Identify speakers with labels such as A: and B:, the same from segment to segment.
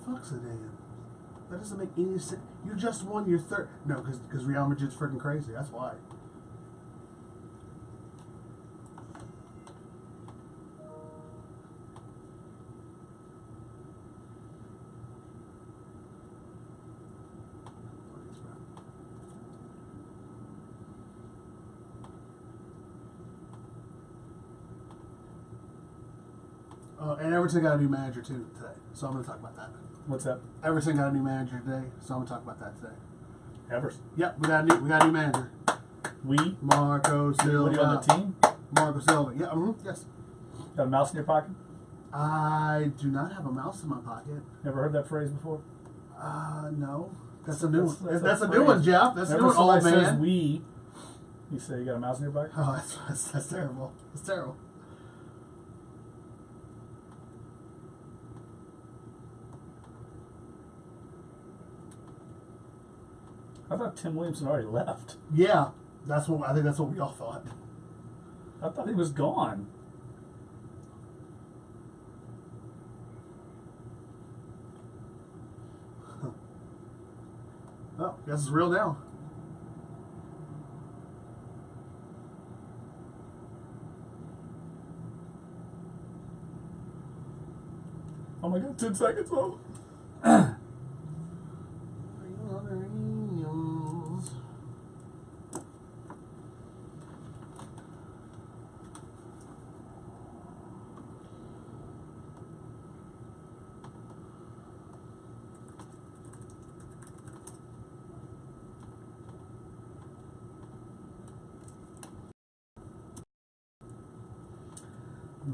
A: fuck's a damn? That doesn't make any sense. You just won your third. No, because Real Madrid's freaking crazy. That's why. And Everton got a new manager too today, so I'm going to talk about that.
B: What's that?
A: Everton got a new manager today, so I'm going to talk about that today.
B: Everton?
A: Yep, we got a new manager.
B: Marco
A: Silva.
B: Anybody on the team?
A: Marco Silva. Yeah, yes.
B: Got a mouse in your pocket?
A: I do not have a mouse in my pocket.
B: Never heard that phrase before?
A: No. That's a new one. That's a
B: phrase.
A: new one, Jeff. That's a new one, old man.
B: Says we, you say you got a mouse in your pocket?
A: Oh, that's terrible. That's terrible.
B: I thought Tim Williamson already left.
A: Yeah, I think that's what we all thought.
B: I thought he was gone.
A: Oh, guess it's real now.
B: Oh my God, 10 seconds left.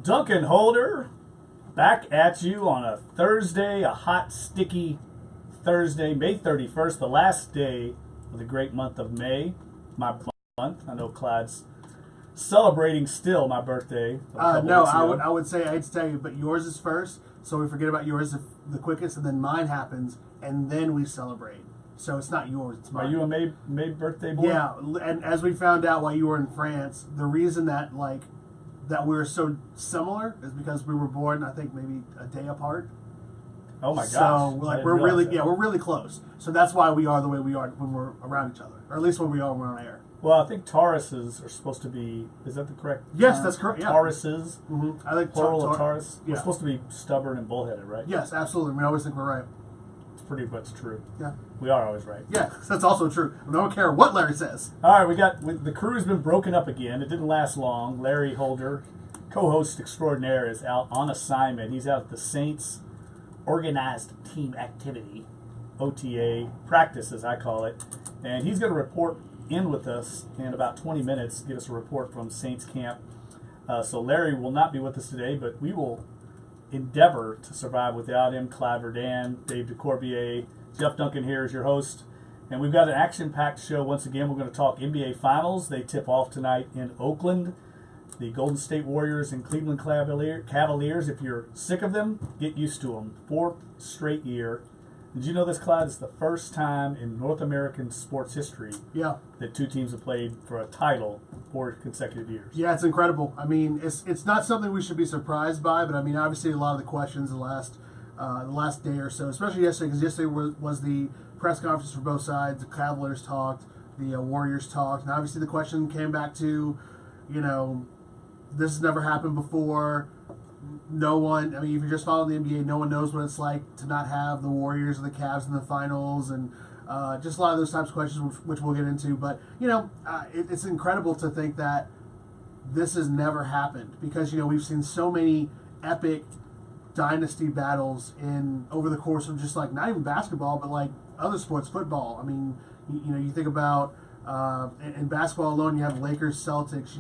B: Duncan Holder, back at you on a Thursday, a hot, sticky Thursday, May 31st, the last day of the great month of May, my month. I know Clyde's celebrating still my birthday.
A: No, I would say, I hate to tell you, but yours is first, so we forget about yours the quickest, and then mine happens, and then we celebrate. So it's not yours, it's mine.
B: Are you a May birthday boy?
A: Yeah, and as we found out while you were in France, the reason that that we were so similar is because we were born, I think, maybe a day apart.
B: Oh my gosh!
A: So we're really close. So that's why we are the way we are when we're around each other, or at least when we are when we're on air.
B: Well, I think Tauruses are supposed to be. Is that the correct?
A: Yes,
B: term?
A: that's correct. Yeah.
B: Tauruses.
A: Mm-hmm. I think
B: plural of Taurus.
A: Yeah.
B: We're supposed to be stubborn and bullheaded, right?
A: Yes, absolutely. We always think we're right.
B: It's pretty much true.
A: Yeah.
B: We are always right.
A: Yeah, that's also true. I don't care what Larry says.
B: All right, the crew's been broken up again. It didn't last long. Larry Holder, co-host extraordinaire, is out on assignment. He's out at the Saints Organized Team Activity, OTA, practice as I call it. And he's going to report in with us in about 20 minutes, give us a report from Saints camp. So Larry will not be with us today, but we will endeavor to survive without him. Clyde Verdun, Dave DeCorbier, Jeff Duncan here is your host. And we've got an action-packed show once again. We're going to talk NBA Finals. They tip off tonight in Oakland. The Golden State Warriors and Cleveland Cavaliers. If you're sick of them, get used to them. 4th straight year. Did you know this, Clyde? It's the first time in North American sports history that two teams have played for a title 4 consecutive years.
A: Yeah, it's incredible. I mean, it's not something we should be surprised by, but I mean, obviously a lot of the questions the last day or so, especially yesterday, because yesterday was the press conference for both sides. The Cavaliers talked, the Warriors talked, and obviously the question came back to, this has never happened before. No one, I mean, if you're just following the NBA, no one knows what it's like to not have the Warriors or the Cavs in the finals, and just a lot of those types of questions, which we'll get into. But, it's incredible to think that this has never happened because, we've seen so many epic dynasty battles over the course of just not even basketball, but other sports, football. I mean, you think about in basketball alone, you have Lakers, Celtics,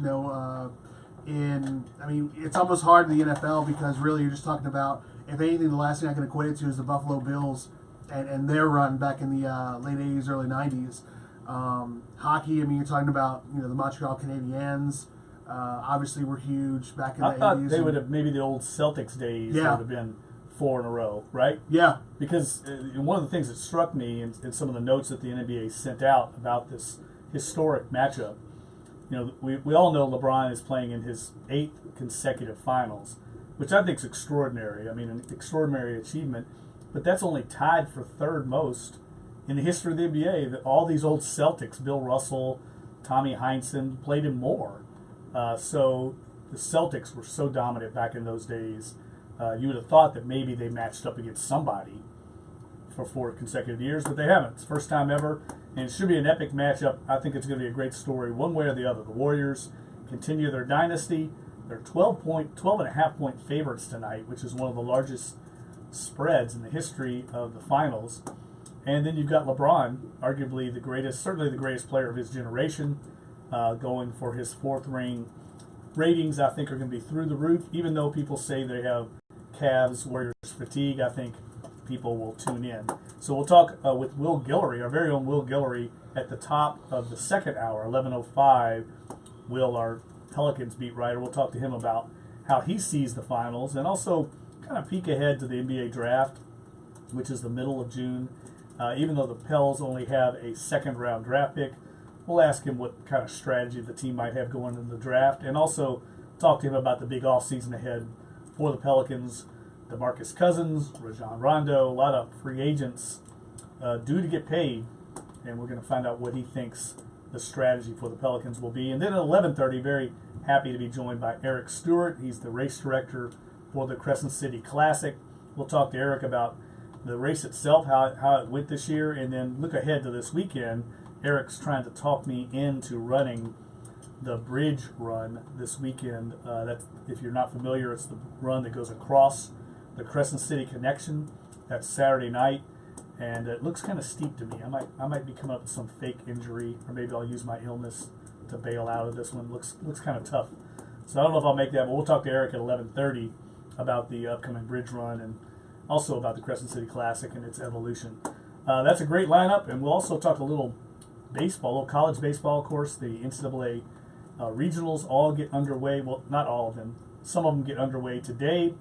A: it's almost hard in the NFL because really you're just talking about, if anything, the last thing I can equate it to is the Buffalo Bills and their run back in the late 80s, early 90s. Hockey, I mean, you're talking about, the Montreal Canadiens, obviously were huge back in the 80s.
B: I thought they would have, maybe the old Celtics days, would have been 4 in a row, right?
A: Yeah.
B: Because one of the things that struck me in some of the notes that the NBA sent out about this historic matchup, we all know LeBron is playing in his 8th consecutive finals, which I think is extraordinary. I mean, an extraordinary achievement. but that's only tied for third most in the history of the NBA. All these old Celtics, Bill Russell, Tommy Heinsohn, played in more. So the Celtics were so dominant back in those days. You would have thought that maybe they matched up against somebody for 4 consecutive years, but they haven't. It's the first time ever, and it should be an epic matchup. I think it's going to be a great story one way or the other. The Warriors continue their dynasty. They're 12.5 point favorites tonight, which is one of the largest spreads in the history of the finals. And then you've got LeBron, arguably the greatest, certainly the greatest player of his generation, going for his 4th ring. Ratings, I think, are going to be through the roof. Even though people say they have Cavs, Warriors fatigue, I think people will tune in. So we'll talk with Will Guillory, our very own Will Guillory, at the top of the second hour, 11:05. Will, our Pelicans beat writer, we'll talk to him about how he sees the finals and also kind of peek ahead to the NBA draft, which is the middle of June. Even though the Pels only have a second-round draft pick, we'll ask him what kind of strategy the team might have going into the draft, and also talk to him about the big offseason ahead for the Pelicans. DeMarcus Cousins, Rajon Rondo, a lot of free agents due to get paid, and we're going to find out what he thinks the strategy for the Pelicans will be. And then at 11:30, very happy to be joined by Eric Stewart. He's the race director for the Crescent City Classic. We'll talk to Eric about the race itself, how it went this year, and then look ahead to this weekend. Eric's trying to talk me into running the bridge run this weekend. That's, if you're not familiar, it's the run that goes across the Crescent City Connection. That's Saturday night, and it looks kind of steep to me. I might be coming up with some fake injury, or maybe I'll use my illness to bail out of this one. Looks kind of tough. So I don't know if I'll make that, but we'll talk to Eric at 11:30 about the upcoming bridge run and also about the Crescent City Classic and its evolution. That's a great lineup, and we'll also talk a little baseball, a little college baseball, of course. The NCAA regionals all get underway. Well, not all of them. Some of them get underway today.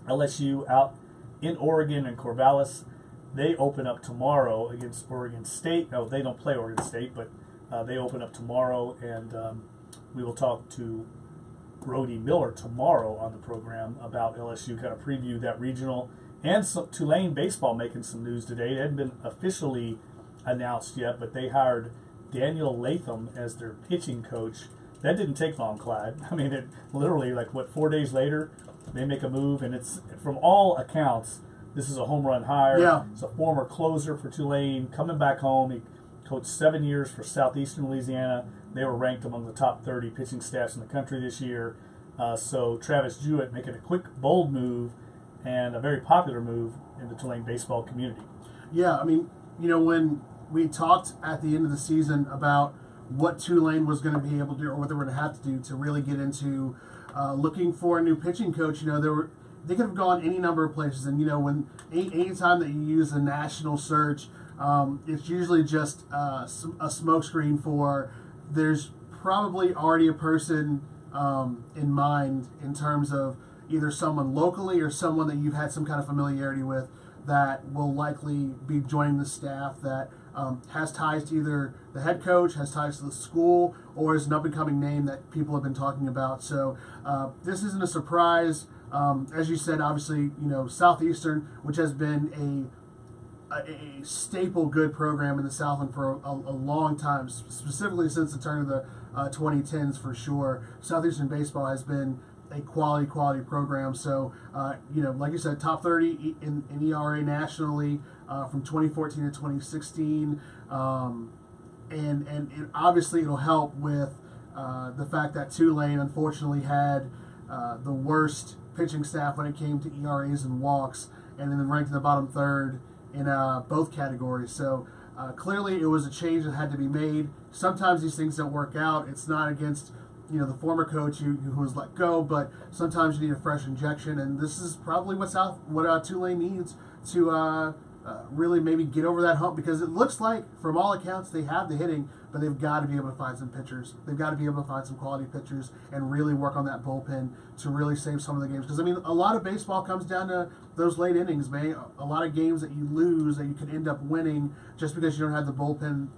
B: LSU out in Oregon and Corvallis. They open up tomorrow against Oregon State. No, they don't play Oregon State, but they open up tomorrow, and we will talk to Brody Miller tomorrow on the program about LSU, kind of preview that regional. And Tulane baseball making some news today. It hadn't been officially announced yet, but they hired Daniel Latham as their pitching coach. That didn't take long, Clyde. I mean, it literally, 4 days later, they make a move, and it's, from all accounts, this is a home run hire.
A: Yeah.
B: It's a former closer for Tulane, coming back home. He coached 7 years for Southeastern Louisiana. They were ranked among the top 30 pitching staffs in the country this year. So Travis Jewett making a quick, bold move, and a very popular move in the Tulane baseball community.
A: Yeah, I mean, when we talked at the end of the season about what Tulane was going to be able to do, or what they were going to have to do to really get into looking for a new pitching coach, they could have gone any number of places. And when any time that you use a national search, it's usually just a smokescreen for there's probably already a person in mind in terms of either someone locally or someone that you've had some kind of familiarity with that will likely be joining the staff that has ties to either the head coach, has ties to the school, or is an up-and-coming name that people have been talking about. So this isn't a surprise. As you said, obviously, Southeastern, which has been a staple good program in the Southland for a long time, specifically since the turn of the 2010s for sure. Southeastern baseball has been a quality program. So, like you said, top 30 in ERA nationally from 2014 to 2016. And obviously it'll help with the fact that Tulane unfortunately had the worst pitching staff when it came to ERAs and walks, and then ranked in the bottom third in both categories. So clearly it was a change that had to be made. Sometimes these things don't work out. It's not against the former coach who was let go, but sometimes you need a fresh injection, and this is probably what Tulane needs to really maybe get over that hump, because it looks like, from all accounts, they have the hitting, but they've got to be able to find some pitchers. They've got to be able to find some quality pitchers and really work on that bullpen to really save some of the games. Because, a lot of baseball comes down to those late innings, man. A lot of games that you lose that you could end up winning just because you don't have the bullpen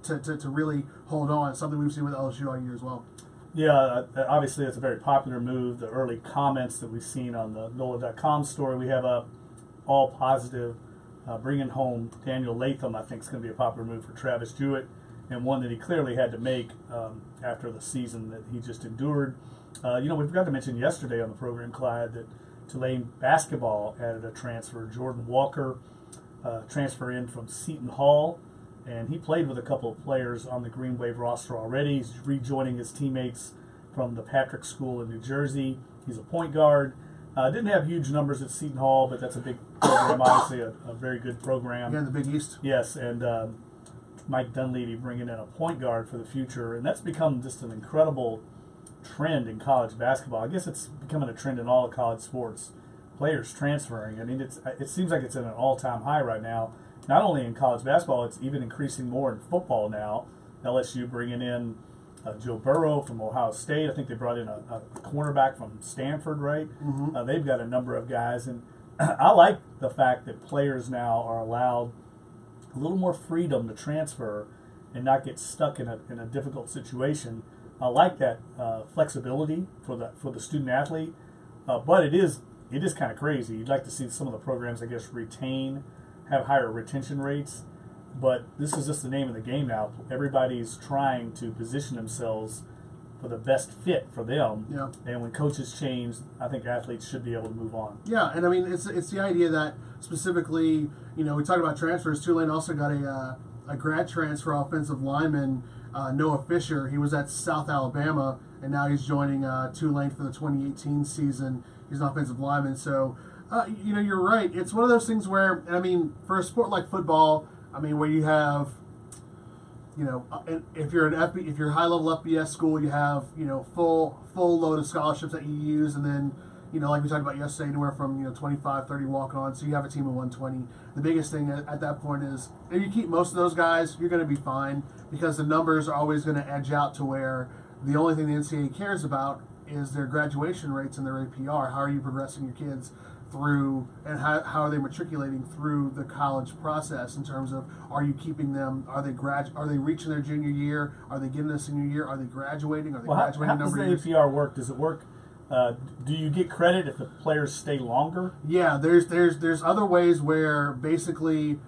A: to really hold on. It's something we've seen with LSU all year as well.
B: Yeah, obviously it's a very popular move. The early comments that we've seen on the NOLA.com story we have up, all positive Bringing home Daniel Latham, I think, is going to be a popular move for Travis Jewett, and one that he clearly had to make after the season that he just endured. We forgot to mention yesterday on the program, Clyde, that Tulane basketball added a transfer. Jordan Walker transfer in from Seton Hall, and he played with a couple of players on the Green Wave roster already. He's rejoining his teammates from the Patrick School in New Jersey. He's a point guard. Didn't have huge numbers at Seton Hall, but that's a big program, obviously a very good program.
A: Yeah, in the Big East.
B: Yes, and Mike Dunleavy bringing in a point guard for the future, and that's become just an incredible trend in college basketball. I guess it's becoming a trend in all of college sports. Players transferring. I mean, it seems like it's at an all-time high right now. Not only in college basketball, it's even increasing more in football now. LSU bringing in Joe Burrow from Ohio State. I think they brought in a cornerback from Stanford, right?
A: Mm-hmm.
B: They've got a number of guys, and I like the fact that players now are allowed a little more freedom to transfer and not get stuck in a difficult situation. I like that flexibility for the student athlete, but it is kind of crazy. You'd like to see some of the programs, I guess, have higher retention rates. But this is just the name of the game now. Everybody's trying to position themselves for the best fit for them.
A: Yeah.
B: And when coaches change, I think athletes should be able to move on.
A: Yeah, and I mean it's the idea that specifically, we talk about transfers. Tulane also got a grad transfer offensive lineman, Noah Fisher. He was at South Alabama, and now he's joining Tulane for the 2018 season. He's an offensive lineman. So, you're right. It's one of those things where, I mean, for a sport like football, I mean, where you have, if you're if you're a high-level FBS school, you have, full load of scholarships that you use, and then, like we talked about yesterday, anywhere from 25, 30 walk-ons. So you have a team of 120. The biggest thing at that point is if you keep most of those guys, you're going to be fine because the numbers are always going to edge out to where the only thing the NCAA cares about is their graduation rates and their APR. How are you progressing your kids through, and how are they matriculating through the college process in terms of, are you keeping them, are they reaching their junior year, are they getting their senior year, are they graduating, graduating
B: how does the APR work? Does it work, do you get credit if the players stay longer?
A: Yeah, there's other ways where basically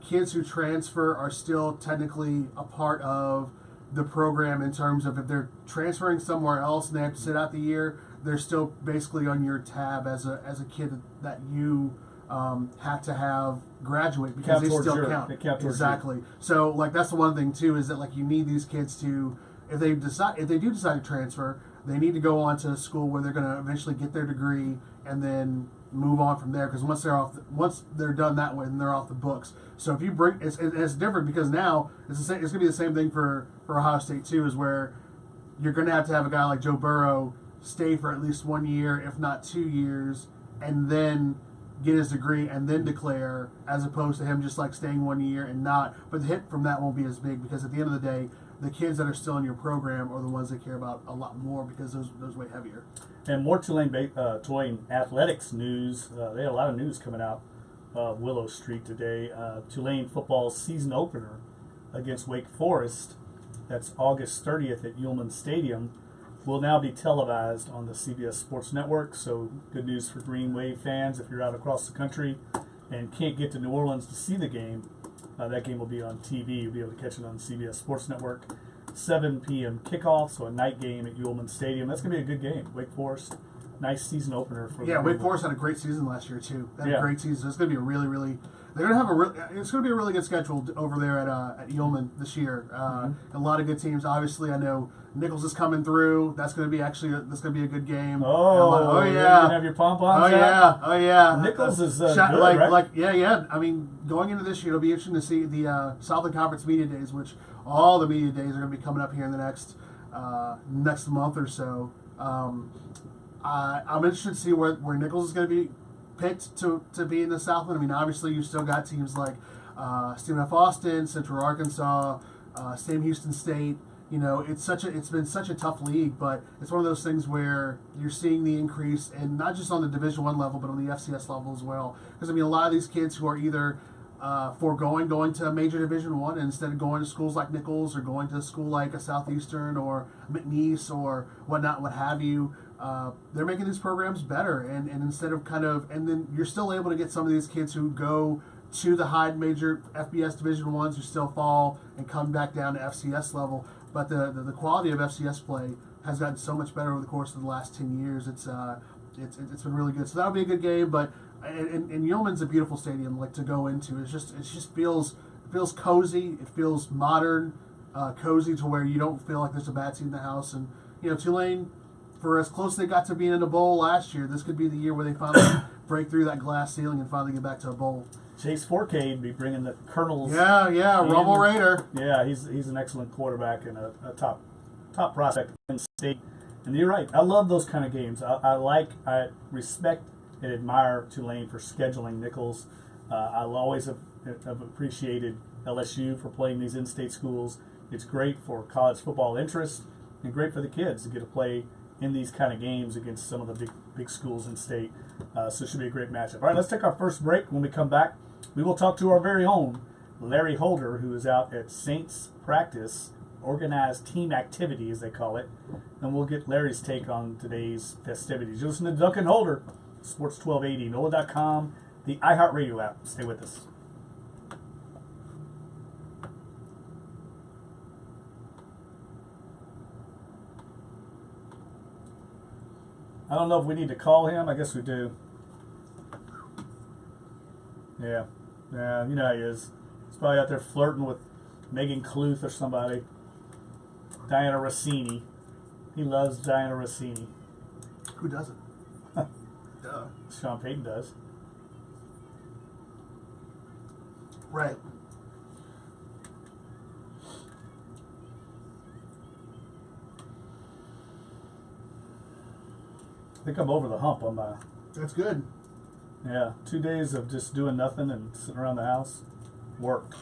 A: kids who transfer are still technically a part of the program in terms of if they're transferring somewhere else and they have to sit out the year, they're still basically on your tab as a kid that you have to have graduate because they still count.
B: They count
A: exactly. So that's the one thing too, is that you need these kids to, if they do decide to transfer, they need to go on to a school where they're going to eventually get their degree and then move on from there. Because once they're done that way, then they're off the books. So if you bring, it's different because now it's going to be the same thing for Ohio State too, is where you're going to have a guy like Joe Burrow stay for at least 1 year, if not 2 years, and then get his degree and then declare, as opposed to him just staying 1 year and not. But the hit from that won't be as big because at the end of the day, the kids that are still in your program are the ones that care about a lot more because those weigh heavier.
B: And more Tulane athletics news. They had a lot of news coming out of Willow Street today. Tulane football season opener against Wake Forest. That's August 30th at Ullman Stadium. Will now be televised on the CBS Sports Network. So good news for Green Wave fans if you're out across the country and can't get to New Orleans to see the game. That game will be on TV. You'll be able to catch it on CBS Sports Network. 7 p.m. kickoff, so a night game at Ullman Stadium. That's going to be a good game. Wake Forest, nice season opener for.
A: Yeah, Wake Forest had a great season last year too. They had a great season. So it's going to be a really, really. They're going to have it's going to be a really good schedule over there at Ullman this year. A lot of good teams. Obviously, I know Nichols is coming through. That's going to be that's going to be a good game.
B: Oh yeah. You're going to have your pom-poms out?
A: Oh yeah.
B: Nichols is good,
A: right?
B: Yeah.
A: I mean, going into this year, it'll be interesting to see the Southland Conference Media Days, which all the media days are going to be coming up here in the next month or so. I'm interested to see where Nichols is going to be picked to be in the Southland. I mean, obviously, you've still got teams like Stephen F. Austin, Central Arkansas, Sam Houston State. It's been such a tough league, but it's one of those things where you're seeing the increase, and not just on the Division I level, but on the FCS level as well. Because I mean, a lot of these kids who are either going to a major Division I, and instead of going to schools like Nichols or going to a school like a Southeastern or McNeese or whatnot, what have you, they're making these programs better. And instead of and then you're still able to get some of these kids who go to the high major FBS Division Ones who still fall and come back down to FCS level. But the quality of FCS play has gotten so much better over the course of the last 10 years. It's been really good. So that'll be a good game. But and Yeoman's a beautiful stadium to go into. It just feels cozy. It feels modern, cozy to where you don't feel like there's a bad seat in the house. And Tulane, for as close as they got to being in a bowl last year, this could be the year where they finally break through that glass ceiling and finally get back to a bowl.
B: Chase Forcade be bringing the Colonels.
A: Yeah, Rumble Raider.
B: Yeah, he's an excellent quarterback and a top prospect in the state. And you're right. I love those kind of games. I respect and admire Tulane for scheduling Nichols. I always have appreciated LSU for playing these in-state schools. It's great for college football interest and great for the kids to get to play in these kind of games against some of the big schools in state. So it should be a great matchup. All right, let's take our first break. When we come back, we will talk to our very own Larry Holder, who is out at Saints practice, organized team activity, as they call it, and we'll get Larry's take on today's festivities. You listen to Dunc and Holder, Sports 1280, NOLA.com, the iHeartRadio app. Stay with us. I don't know if we need to call him. I guess we do. Yeah, you know how he is. He's probably out there flirting with Megan Cluth or somebody. Diana Rossini. He loves Diana Rossini.
A: Who doesn't? Duh.
B: Sean Payton does.
A: Right.
B: I think I'm over the hump on my...
A: That's good.
B: Yeah, 2 days of just doing nothing and sitting around the house. Work.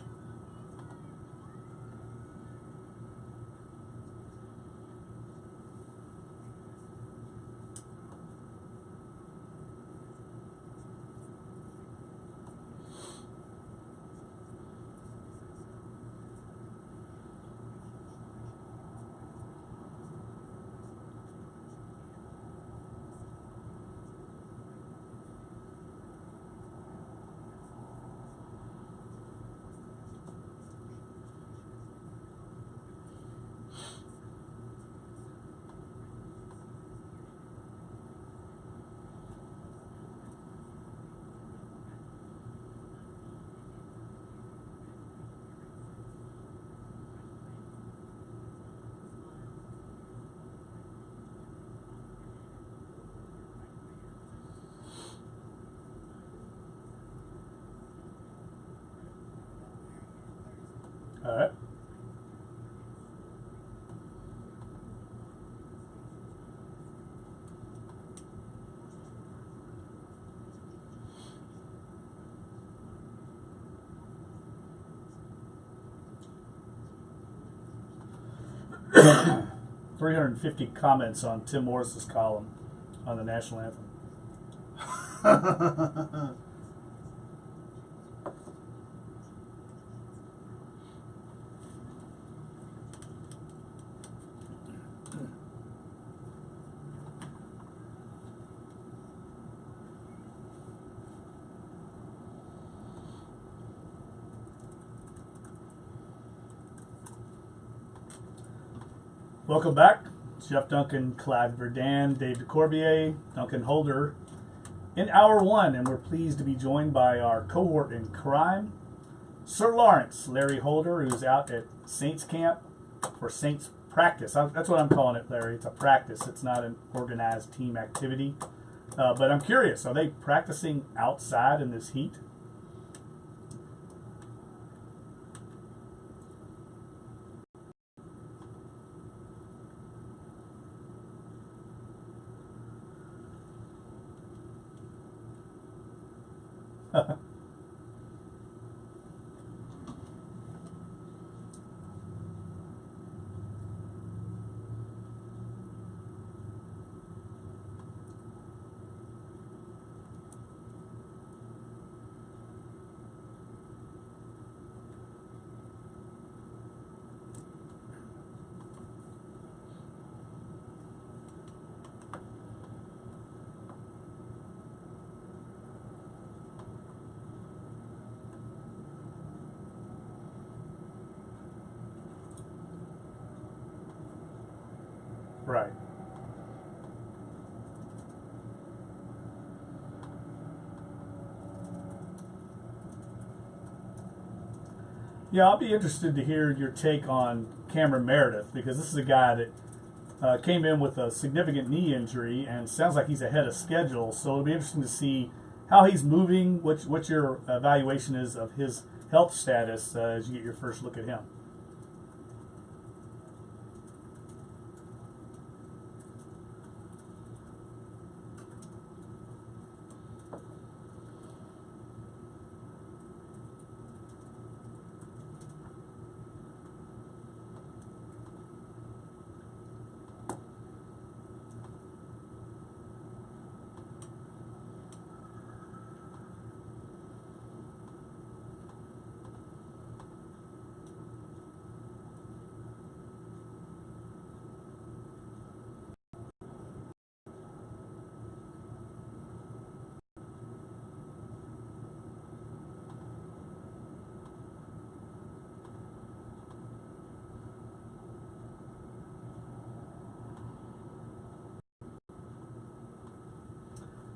B: All right. $350 comments on Tim Morris's column on the national anthem. Welcome back. Jeff Duncan, Clyde Verdun, Dave DeCorbier, Duncan Holder in hour one, and we're pleased to be joined by our cohort in crime, Sir Lawrence, Larry Holder, who's out at Saints camp for Saints practice. That's what I'm calling it, Larry. It's a practice. It's not an organized team activity. But I'm curious, are they practicing outside in this heat? Yeah, I'll be interested to hear your take on Cameron Meredith, because this is a guy that came in with a significant knee injury and sounds like he's ahead of schedule. So it'll be interesting to see how he's moving, what your evaluation is of his health status as you get your first look at him.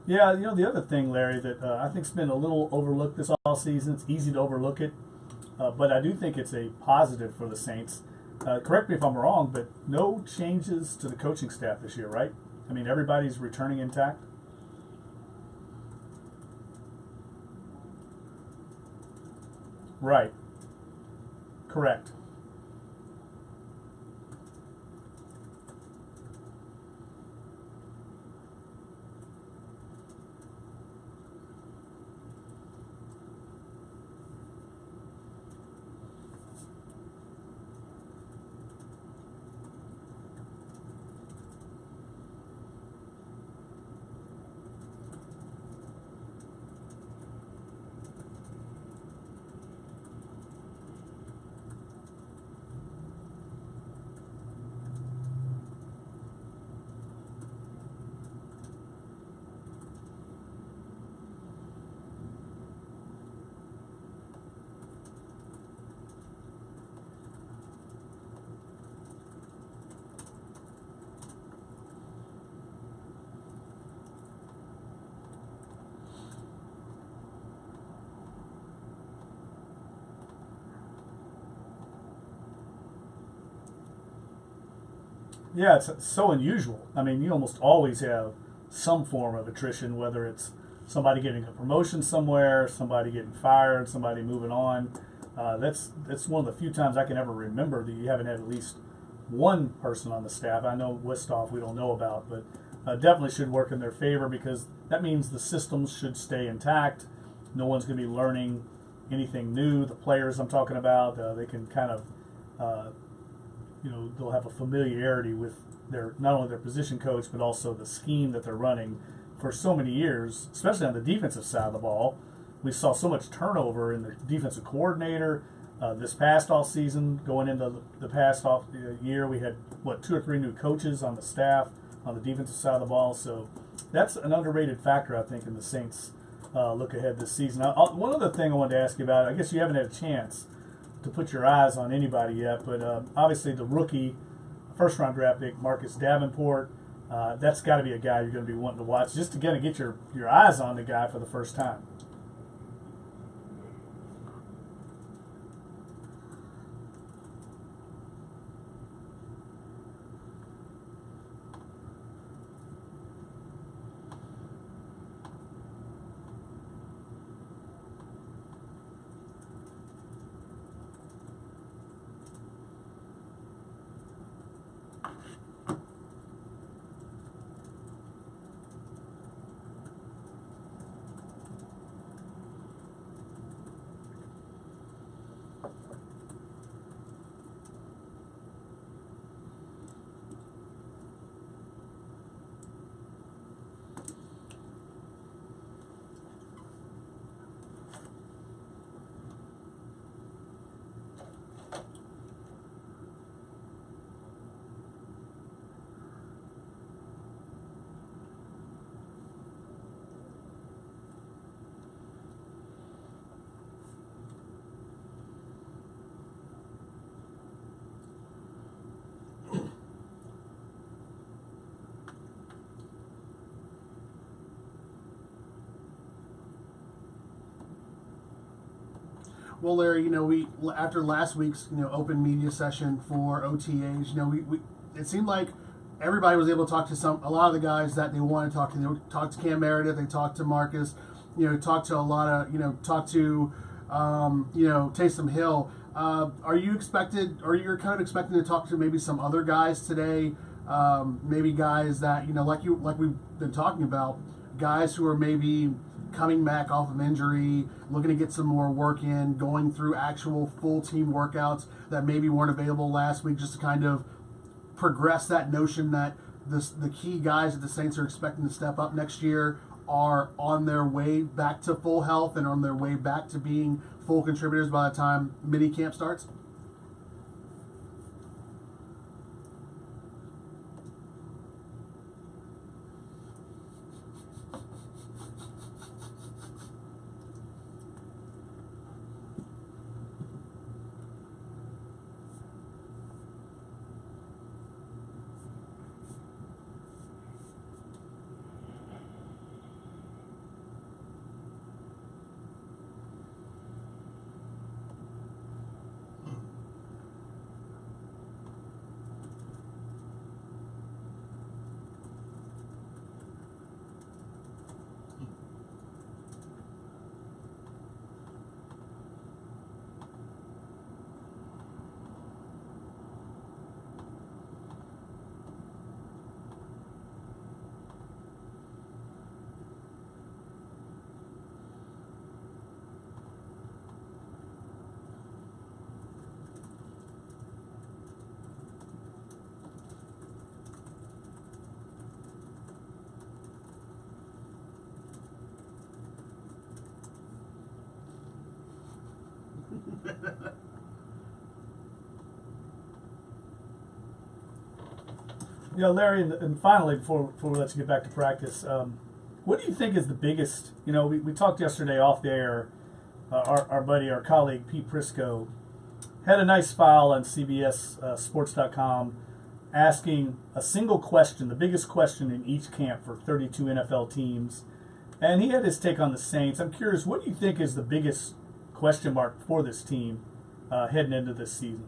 B: Yeah, the other thing, Larry, that I think's been a little overlooked this all season. It's easy to overlook it, but I do think it's a positive for the Saints. Correct me if I'm wrong, but no changes to the coaching staff this year, right? I mean, everybody's returning intact. Right. Correct. Yeah, it's so unusual. I mean, you almost always have some form of attrition, whether it's somebody getting a promotion somewhere, somebody getting fired, somebody moving on. That's one of the few times I can ever remember that you haven't had at least one person on the staff. I know Wistoff we don't know about, but definitely should work in their favor, because that means the systems should stay intact. No one's going to be learning anything new. The players I'm talking about, they can kind of they'll have a familiarity with their, not only their position coach, but also the scheme that they're running for so many years, especially on the defensive side of the ball. We saw so much turnover in the defensive coordinator this past off season. Going into the past off year, we had two or three new coaches on the staff on the defensive side of the ball. So that's an underrated factor, I think, in the Saints' look ahead this season. One other thing I wanted to ask you about, I guess you haven't had a chance to put your eyes on anybody yet, but obviously the rookie first round draft pick Marcus Davenport, that's got to be a guy you're going to be wanting to watch, just to get your eyes on the guy for the first time.
A: Well, Larry, we after last week's open media session for OTAs, we it seemed like everybody was able to talk to a lot of the guys that they wanted to talk to. They talked to Cam Meredith, they talked to Marcus, talked to a lot of talked to Taysom Hill. Are you expected, or you're kind of expecting to talk to maybe some other guys today? Maybe guys that like we've been talking about, guys who are maybe coming back off of injury, looking to get some more work in, going through actual full team workouts that maybe weren't available last week, just to kind of progress that notion that the key guys that the Saints are expecting to step up next year are on their way back to full health and on their way back to being full contributors by the time mini camp starts?
B: Larry, and finally, before we let you get back to practice, what do you think is the biggest? We talked yesterday off the air. Our colleague Pete Prisco had a nice file on CBS Sports.com asking a single question, the biggest question in each camp for 32 NFL teams, and he had his take on the Saints. I'm curious, what do you think is the biggest question mark for this team heading into this season?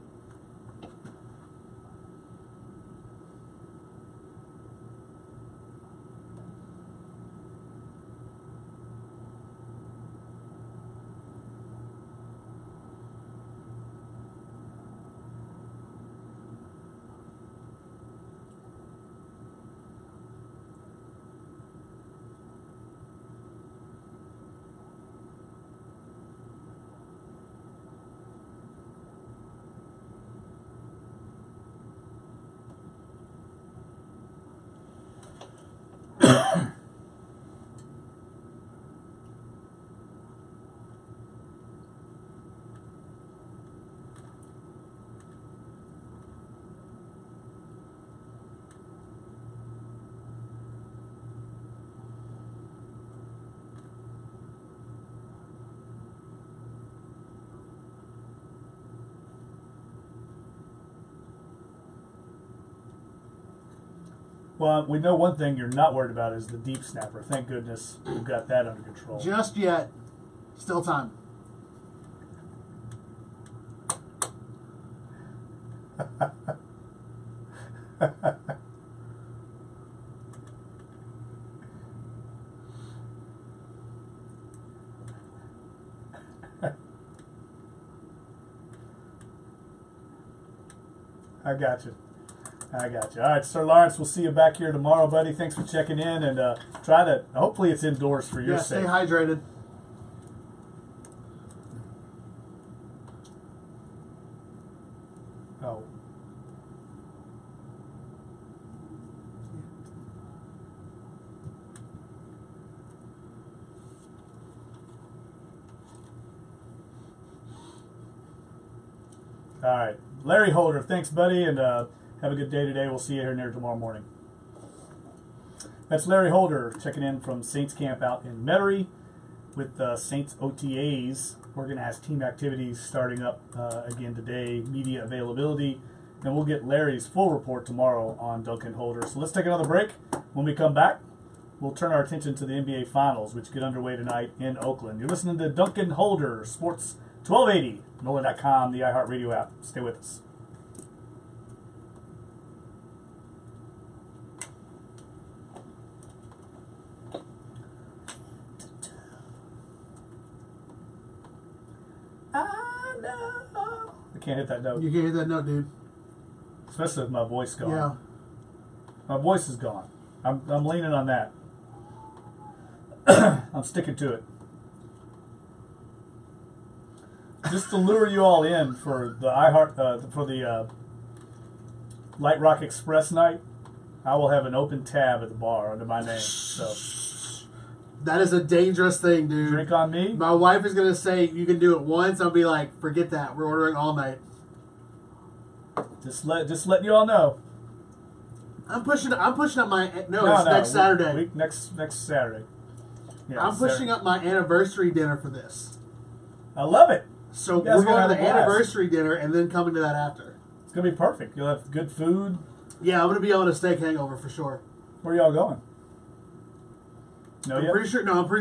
B: Well, we know one thing you're not worried about is the deep snapper. Thank goodness we've got that under control.
A: Just yet. Still time.
B: I got you. All right, Sir Lawrence, we'll see you back here tomorrow, buddy. Thanks for checking in, and try to, hopefully it's indoors for your sake.
A: Stay hydrated.
B: Oh. All right. Larry Holder, thanks, buddy, and have a good day today. We'll see you here near tomorrow morning. That's Larry Holder checking in from Saints camp out in Metairie with Saints OTAs. Organized team activities starting up again today, media availability, and we'll get Larry's full report tomorrow on Dunc and Holder. So let's take another break. When we come back, we'll turn our attention to the NBA Finals, which get underway tonight in Oakland. You're listening to Dunc and Holder Sports 1280, NOLA.com, the iHeartRadio app. Stay with us. I know. I can't hit that note.
A: You can't hit that note, dude.
B: Especially with my voice gone.
A: Yeah.
B: My voice is gone. I'm leaning on that. I'm sticking to it. Just to lure you all in for the Light Rock Express night, I will have an open tab at the bar under my name. So
A: that is a dangerous thing, dude.
B: drink on me.
A: My wife is gonna say you can do it once. I'll be like, forget that. We're ordering all night.
B: Just letting you all know.
A: I'm pushing up my it's next Saturday.
B: Next Saturday. Yeah,
A: I'm pushing up my anniversary dinner for this.
B: I love it.
A: So
B: You guys
A: we're
B: are gonna
A: going to
B: have
A: the
B: a blast.
A: anniversary dinner and then coming to that after.
B: It's gonna be perfect. You'll have good food.
A: Yeah, I'm gonna be on a steak hangover for sure.
B: Where are y'all going? No,
A: I'm pretty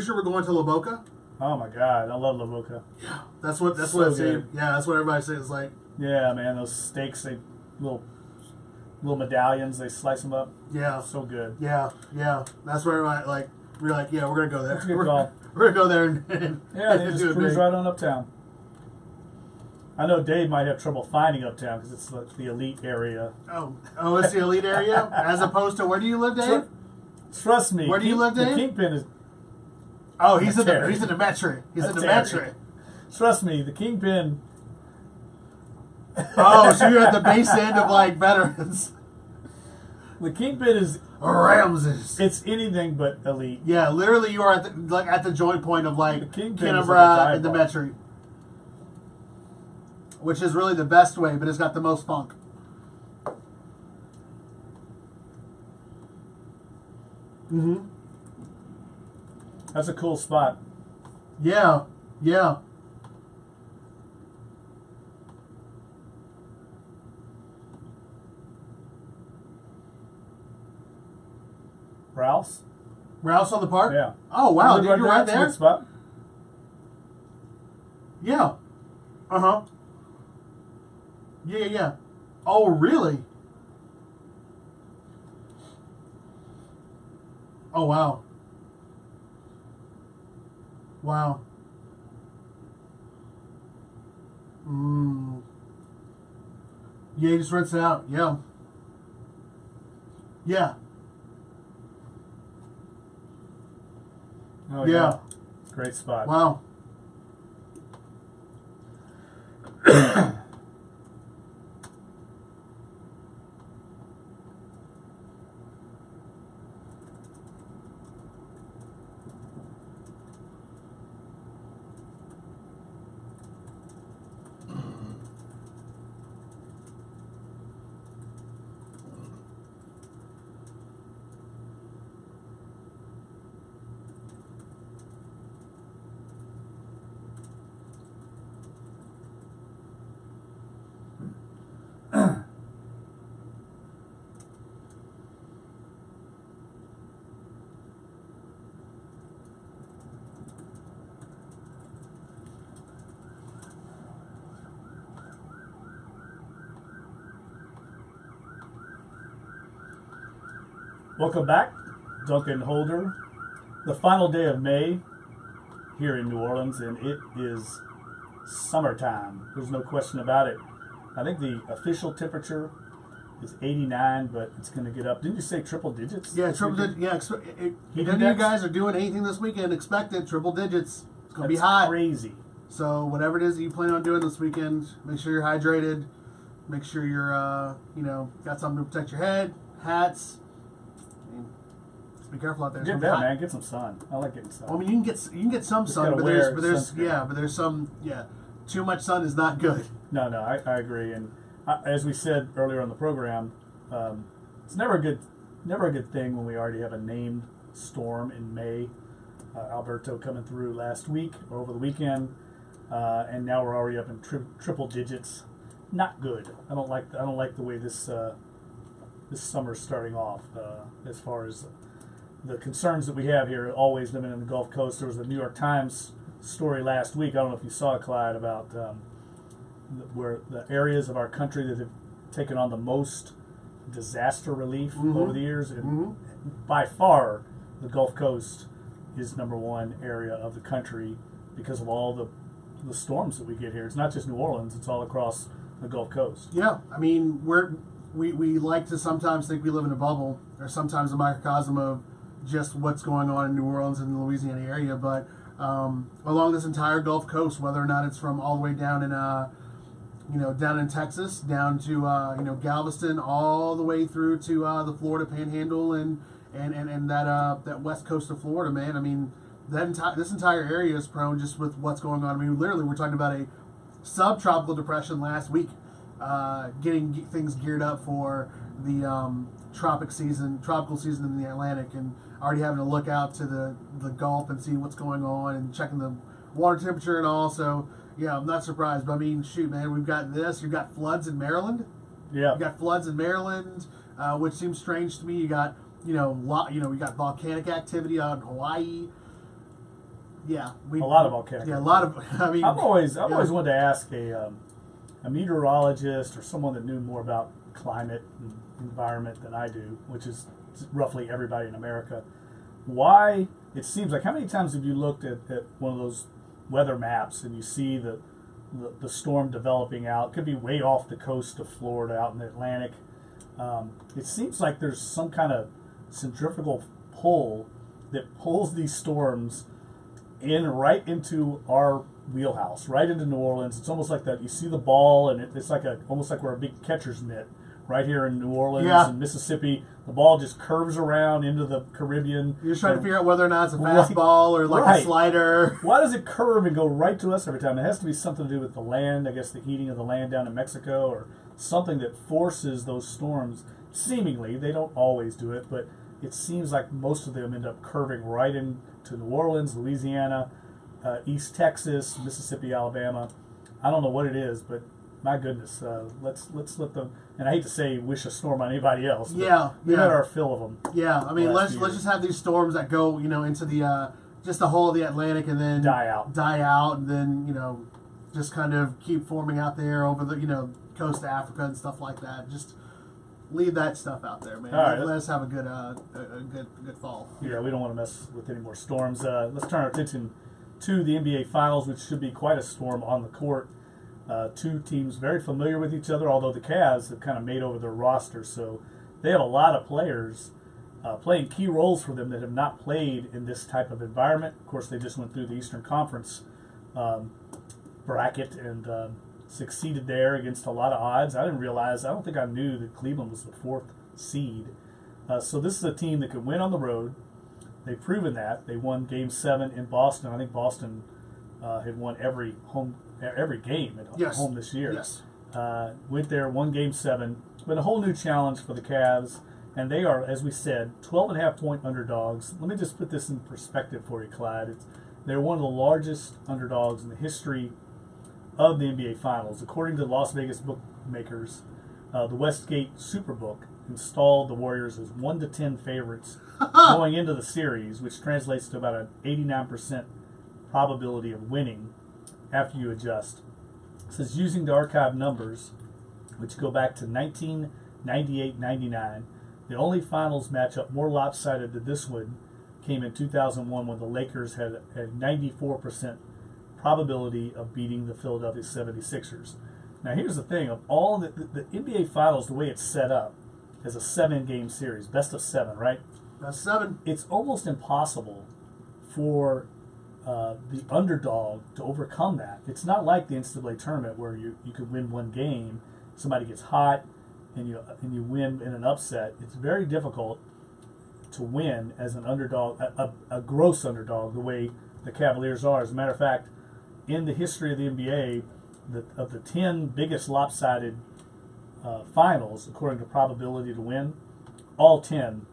A: sure we're going to La Boca.
B: Oh my God, I love La Boca.
A: Yeah, that's what
B: So
A: it seemed.
B: good.
A: Yeah, that's what everybody says. It's like,
B: Yeah, man, those steaks, they little medallions, they slice them up.
A: yeah,
B: So good.
A: yeah. That's where everybody like. We're like, yeah, we're gonna go there.
B: That's a good call.
A: We're gonna go there and
B: Yeah, they
A: and
B: just
A: do it
B: cruise
A: big.
B: right on uptown. I know Dave might have trouble finding uptown because it's like the elite area.
A: Oh, it's the elite area as opposed to where do you live, Dave?
B: Trust me.
A: Where do you live, Dave?
B: The Kingpin is.
A: Oh, he's in the
B: Terry.
A: Metro. He's in the
B: Terry.
A: Metro.
B: Trust me, the Kingpin.
A: Oh, so you're at the base end of like veterans.
B: The Kingpin is.
A: Ramses.
B: It's anything but elite.
A: Yeah, literally, you are at the joint point of like
B: The Kingpin is like a
A: Kinnebra
B: dive
A: and the
B: bar.
A: Metro, which is really the best way, but it's got the most funk. Mm-hmm.
B: That's a cool spot.
A: Yeah.
B: Ralph's?
A: Ralph's on the park?
B: Yeah.
A: Oh, wow,
B: You
A: dude,
B: live
A: you're right
B: That's a
A: there?
B: good spot.
A: Yeah. Uh-huh. Yeah. Oh, really? Oh, wow. Wow. Yeah, he just rents it out. Yeah.
B: Oh,
A: Yeah.
B: Great spot.
A: Wow.
B: Welcome back, Duncan Holder. The final day of May here in New Orleans, and it is summertime. There's no question about it. I think the official temperature is 89, but it's going to get up. Didn't you say triple digits?
A: Yeah, triple digits. Yeah, if any of you guys are doing anything this weekend, expect it. Triple digits. It's going to be hot.
B: Crazy.
A: So whatever it is that you plan on doing this weekend, make sure you're hydrated. Make sure you're, got something to protect your head. Hats. I mean, just be careful out there. It's
B: Get
A: gonna be
B: that,
A: hot.
B: man. Get some sun. I like getting sun.
A: Well, I mean, you can get some sun,
B: gotta
A: but
B: wear
A: there's
B: sunscreen.
A: too much sun is not good.
B: No, I agree. And as we said earlier on the program, it's never a good thing when we already have a named storm in May. Alberto coming through last week or over the weekend, and now we're already up in triple digits. Not good. I don't like the way this summer's starting off. As far as the concerns that we have here, always living in the Gulf Coast, there was a New York Times story last week. I don't know if you saw it, Clyde, about where the areas of our country that have taken on the most disaster relief over the years, and by far the Gulf Coast is number one area of the country because of all the storms that we get here. It's not just New Orleans; it's all across the Gulf Coast.
A: Yeah, I mean, we like to sometimes think we live in a bubble, or sometimes a microcosm of just what's going on in New Orleans and the Louisiana area, but along this entire Gulf Coast, whether or not it's from all the way down in down in Texas, down to Galveston, all the way through to the Florida Panhandle and that west coast of Florida, man. I mean, this entire area is prone just with what's going on. I mean, literally, we're talking about a subtropical depression last week, getting things geared up for the tropical season in the Atlantic, and already having to look out to the Gulf and see what's going on and checking the water temperature and all. So, yeah, I'm not surprised. But I mean, shoot, man, we've got this. You've got floods in Maryland.
B: Yeah.
A: You got floods in Maryland, which seems strange to me. You got we got volcanic activity out in Hawaii. Yeah,
B: a lot of volcanic.
A: Yeah, a lot of. I mean,
B: I've always wanted to ask a meteorologist or someone that knew more about climate and environment than I do, which is roughly everybody in America. Why it seems like, how many times have you looked at one of those weather maps and you see the storm developing out? It could be way off the coast of Florida, out in the Atlantic. It seems like there's some kind of centrifugal pull that pulls these storms right into our wheelhouse, right into New Orleans. It's almost like that. You see the ball, and it's like almost like we're a big catcher's mitt right here in New Orleans and Mississippi. The ball just curves around into the Caribbean.
A: You're just trying to figure out whether or not it's a fastball or like a slider.
B: Why does it curve and go right to us every time? It has to be something to do with the land, I guess the heating of the land down in Mexico, or something that forces those storms. Seemingly, they don't always do it, but it seems like most of them end up curving right into New Orleans, Louisiana, East Texas, Mississippi, Alabama. I don't know what it is, but my goodness, let's let them. And I hate to say wish a storm on anybody else. But we had our fill of them.
A: Yeah, I mean, let's just have these storms that go into the just the whole of the Atlantic and then die out, and then just kind of keep forming out there over the coast of Africa and stuff like that. Just leave that stuff out there, man. Let us have a good fall.
B: Yeah, we don't want to mess with any more storms. Let's turn our attention to the NBA Finals, which should be quite a storm on the court. Two teams very familiar with each other, although the Cavs have kind of made over their roster, so they have a lot of players playing key roles for them that have not played in this type of environment. Of course, they just went through the Eastern Conference bracket and succeeded there against a lot of odds. I don't think I knew that Cleveland was the 4th seed. So this is a team that could win on the road. They've proven that. They won Game 7 in Boston. I think Boston had won every game at home this year.
A: Yes.
B: Went there, won Game 7. Been a whole new challenge for the Cavs, and they are, as we said, 12.5-point underdogs. Let me just put this in perspective for you, Clyde. They're one of the largest underdogs in the history of the NBA Finals. According to the Las Vegas bookmakers, the Westgate Superbook installed the Warriors as 1-10 favorites going into the series, which translates to about an 89% probability of winning after you adjust. It says using the archive numbers, which go back to 1998-99, the only finals matchup more lopsided than this one came in 2001 when the Lakers had a 94% probability of beating the Philadelphia 76ers. Now here's the thing, of all the NBA Finals, the way it's set up is a 7-game series, best of 7, right?
A: Best 7.
B: It's almost impossible for the underdog to overcome that. It's not like the NCAA tournament where you could win one game, somebody gets hot, and you win in an upset. It's very difficult to win as an underdog, a gross underdog, the way the Cavaliers are. As a matter of fact, in the history of the NBA, of the 10 biggest lopsided finals, according to probability to win, all 10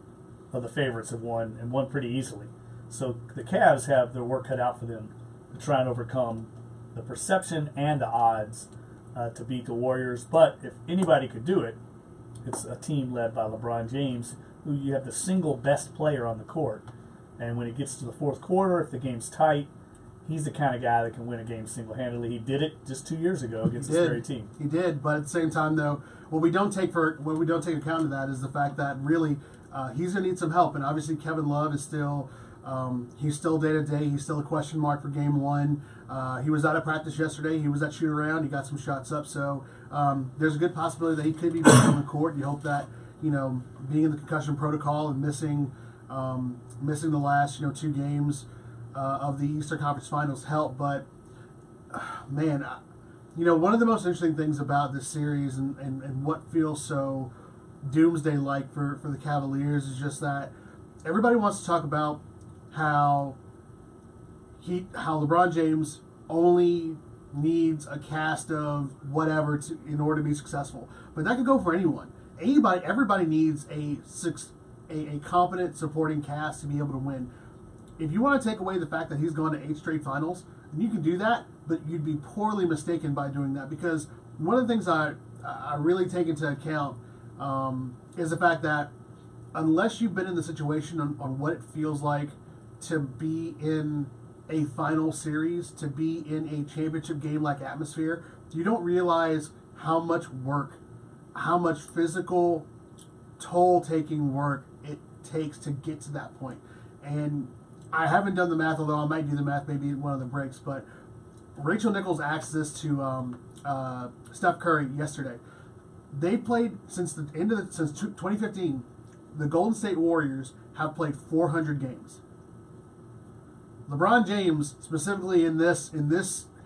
B: of the favorites have won, and won pretty easily. So the Cavs have their work cut out for them to try and overcome the perception and the odds to beat the Warriors. But if anybody could do it, it's a team led by LeBron James, who you have the single best player on the court. And when it gets to the fourth quarter, if the game's tight, he's the kind of guy that can win a game single-handedly. He did it just 2 years ago against this very team.
A: He did, but at the same time, though, what we don't take account of that is the fact that really he's going to need some help. And obviously, Kevin Love is still he's still day to day. He's still a question mark for Game 1. He was out of practice yesterday. He was at shoot around. He got some shots up. So there's a good possibility that he could be back on the court. You hope that being in the concussion protocol and missing the last 2 games of the Eastern Conference Finals help. But man, one of the most interesting things about this series and what feels so doomsday-like for the Cavaliers is just that everybody wants to talk about how LeBron James only needs a cast of whatever in order to be successful. But that could go for anyone. Everybody needs a competent supporting cast to be able to win. If you want to take away the fact that he's gone to 8 straight finals, then you can do that, but you'd be poorly mistaken by doing that, because one of the things I really take into account is the fact that unless you've been in the situation on what it feels like to be in a final series, to be in a championship game-like atmosphere, you don't realize how much work, how much physical toll-taking work it takes to get to that point. And I haven't done the math, although I might do the math maybe in one of the breaks, but Rachel Nichols asked this to Steph Curry yesterday. They played since 2015. The Golden State Warriors have played 400 games. LeBron James, specifically in this,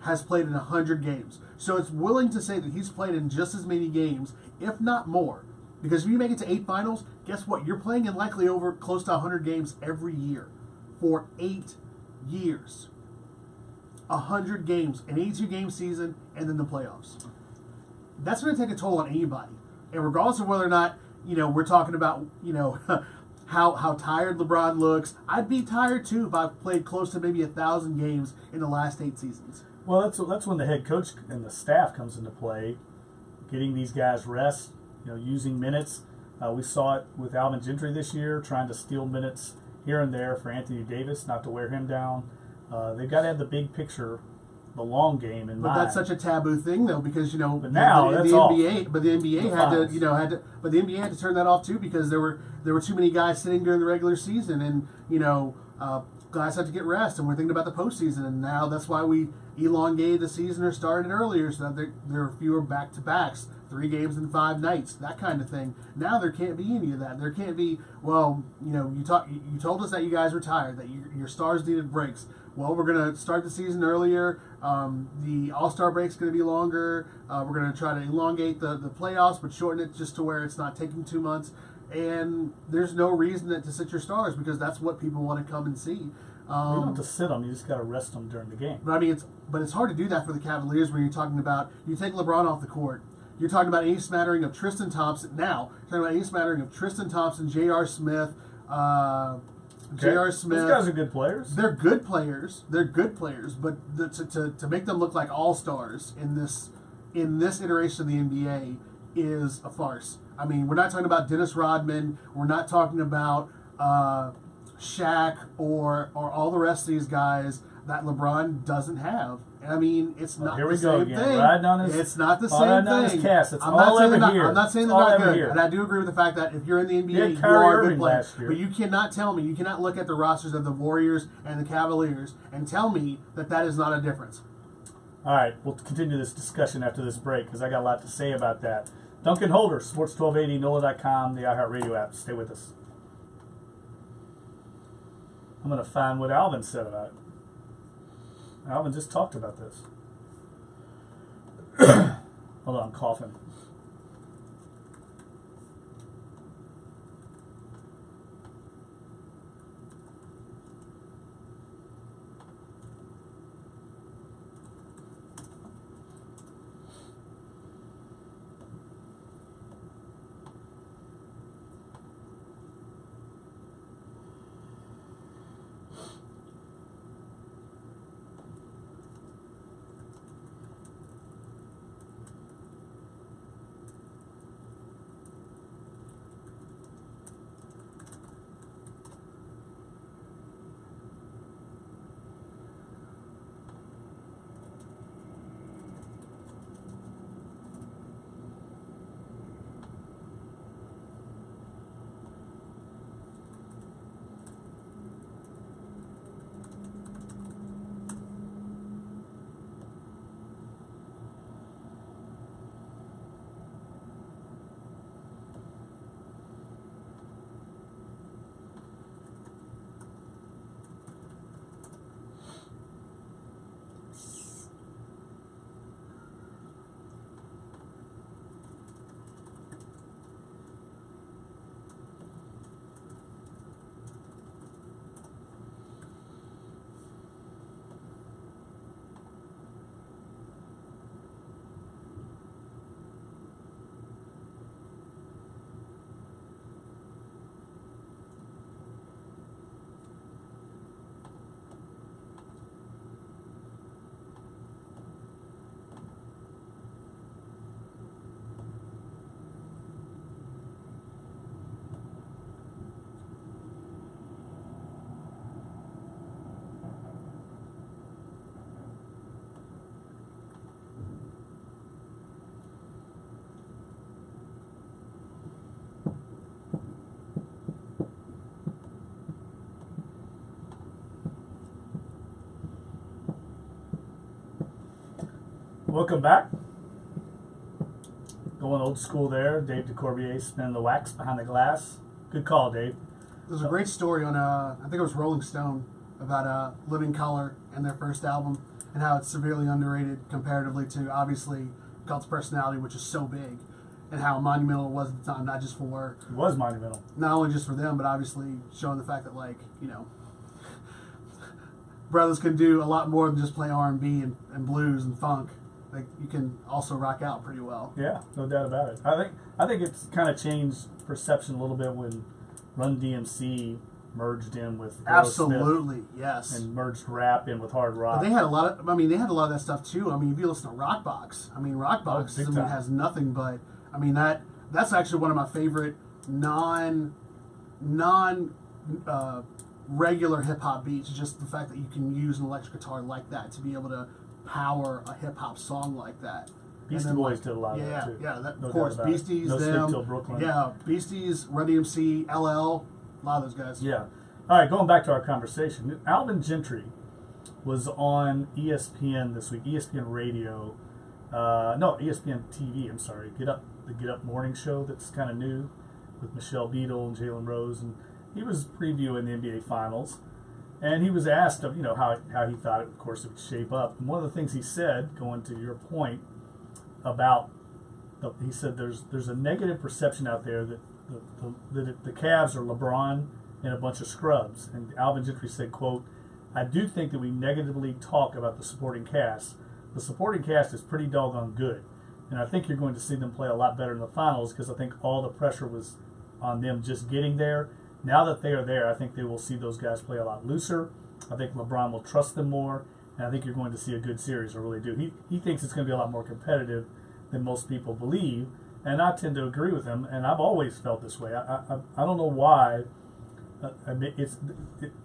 A: has played in 100 games. So it's willing to say that he's played in just as many games, if not more. Because if you make it to 8 finals, guess what? You're playing in likely over close to 100 games every year for 8 years. 100 games, an 82-game season, and then the playoffs. That's going to take a toll on anybody. And regardless of whether or not, we're talking about, how tired LeBron looks, I'd be tired too if I've played close to maybe 1,000 games in the last 8 seasons.
B: Well, that's when the head coach and the staff comes into play, getting these guys rest, using minutes. We saw it with Alvin Gentry this year, trying to steal minutes here and there for Anthony Davis, not to wear him down. They've got to have the big picture, the long game in mind.
A: But that's such a taboo thing, though, because
B: But now
A: the
B: that's
A: NBA,
B: off.
A: But the NBA but the NBA had to turn that off too, because there were too many guys sitting during the regular season, and guys had to get rest, and we're thinking about the postseason, and now that's why we elongated the season or started earlier, so that there are fewer back-to-backs, 3 games in 5 nights, that kind of thing. Now there can't be any of that. There can't be, you told us that you guys were tired, that your stars needed breaks. Well, we're going to start the season earlier. The All-Star break's going to be longer. We're going to try to elongate the playoffs, but shorten it just to where it's not taking 2 months. And there's no reason to sit your stars, because that's what people want to come and see.
B: You don't have to sit them. You just got to rest them during the game.
A: But it's hard to do that for the Cavaliers when you're talking about, you take LeBron off the court. You're talking about any smattering of Tristan Thompson. Now, you're talking about any smattering of Tristan Thompson, J.R. Smith. J.R. Smith.
B: Those guys are good players.
A: They're good players. But to make them look like all-stars in this iteration of the NBA is a farce. I mean, we're not talking about Dennis Rodman. We're not talking about Shaq or all the rest of these guys that LeBron doesn't have. And I mean, it's not the same thing. It's not the same thing. I'm not saying they're not good. And I do agree with the fact that if you're in the NBA, you are a good player. But you cannot tell me, you cannot look at the rosters of the Warriors and the Cavaliers and tell me that is not a difference.
B: All right, we'll continue this discussion after this break, because I got a lot to say about that. Duncan Holder, Sports 1280, NOLA.com, the iHeartRadio app. Stay with us. I'm going to find what Alvin said about it. Alvin just talked about this. Hold on, I'm coughing. Welcome back. Going old school there. Dave DeCorbier spinning the wax behind the glass. Good call, Dave.
A: There's a great story on, I think it was Rolling Stone, about Living Colour and their first album and how it's severely underrated comparatively to, obviously, Cult's Personality, which is so big, and how monumental it was at the time, not just for...
B: It was monumental.
A: Not only just for them, but obviously showing the fact that, like, you know, brothers can do a lot more than just play R&B and blues and funk. Like, you can also rock out pretty well.
B: Yeah, no doubt about it. I think it's kind of changed perception a little bit when Run DMC merged in with
A: Absolutely, yes,
B: and merged rap in with hard rock.
A: But they had a lot of. I mean, they had a lot of that stuff too. I mean, if you listen to Rockbox, Rockbox has nothing but. I mean, that's actually one of my favorite non regular hip hop beats. Just the fact that you can use an electric guitar like that to be able to power a hip hop song like that.
B: Beastie Boys did a lot of that too.
A: Yeah, of course. Beasties,
B: No
A: them.
B: Sleep Till Brooklyn.
A: Yeah, Beasties, Run DMC, LL, a lot of those guys.
B: Yeah. All right, going back to our conversation. Alvin Gentry was on ESPN this week, ESPN Radio. ESPN TV, I'm sorry. The Get Up morning show that's kind of new with Michelle Beadle and Jalen Rose. And he was previewing the NBA Finals. And he was asked of, how he thought, of course, it would shape up. And one of the things he said, going to your point, he said there's a negative perception out there that the Cavs are LeBron and a bunch of scrubs. And Alvin Gentry said, quote, "I do think that we negatively talk about the supporting cast. The supporting cast is pretty doggone good. And I think you're going to see them play a lot better in the finals because I think all the pressure was on them just getting there. Now that they are there, I think they will see those guys play a lot looser. I think LeBron will trust them more. And I think you're going to see a good series. I really do. He thinks it's going to be a lot more competitive than most people believe. And I tend to agree with him. And I've always felt this way. I don't know why.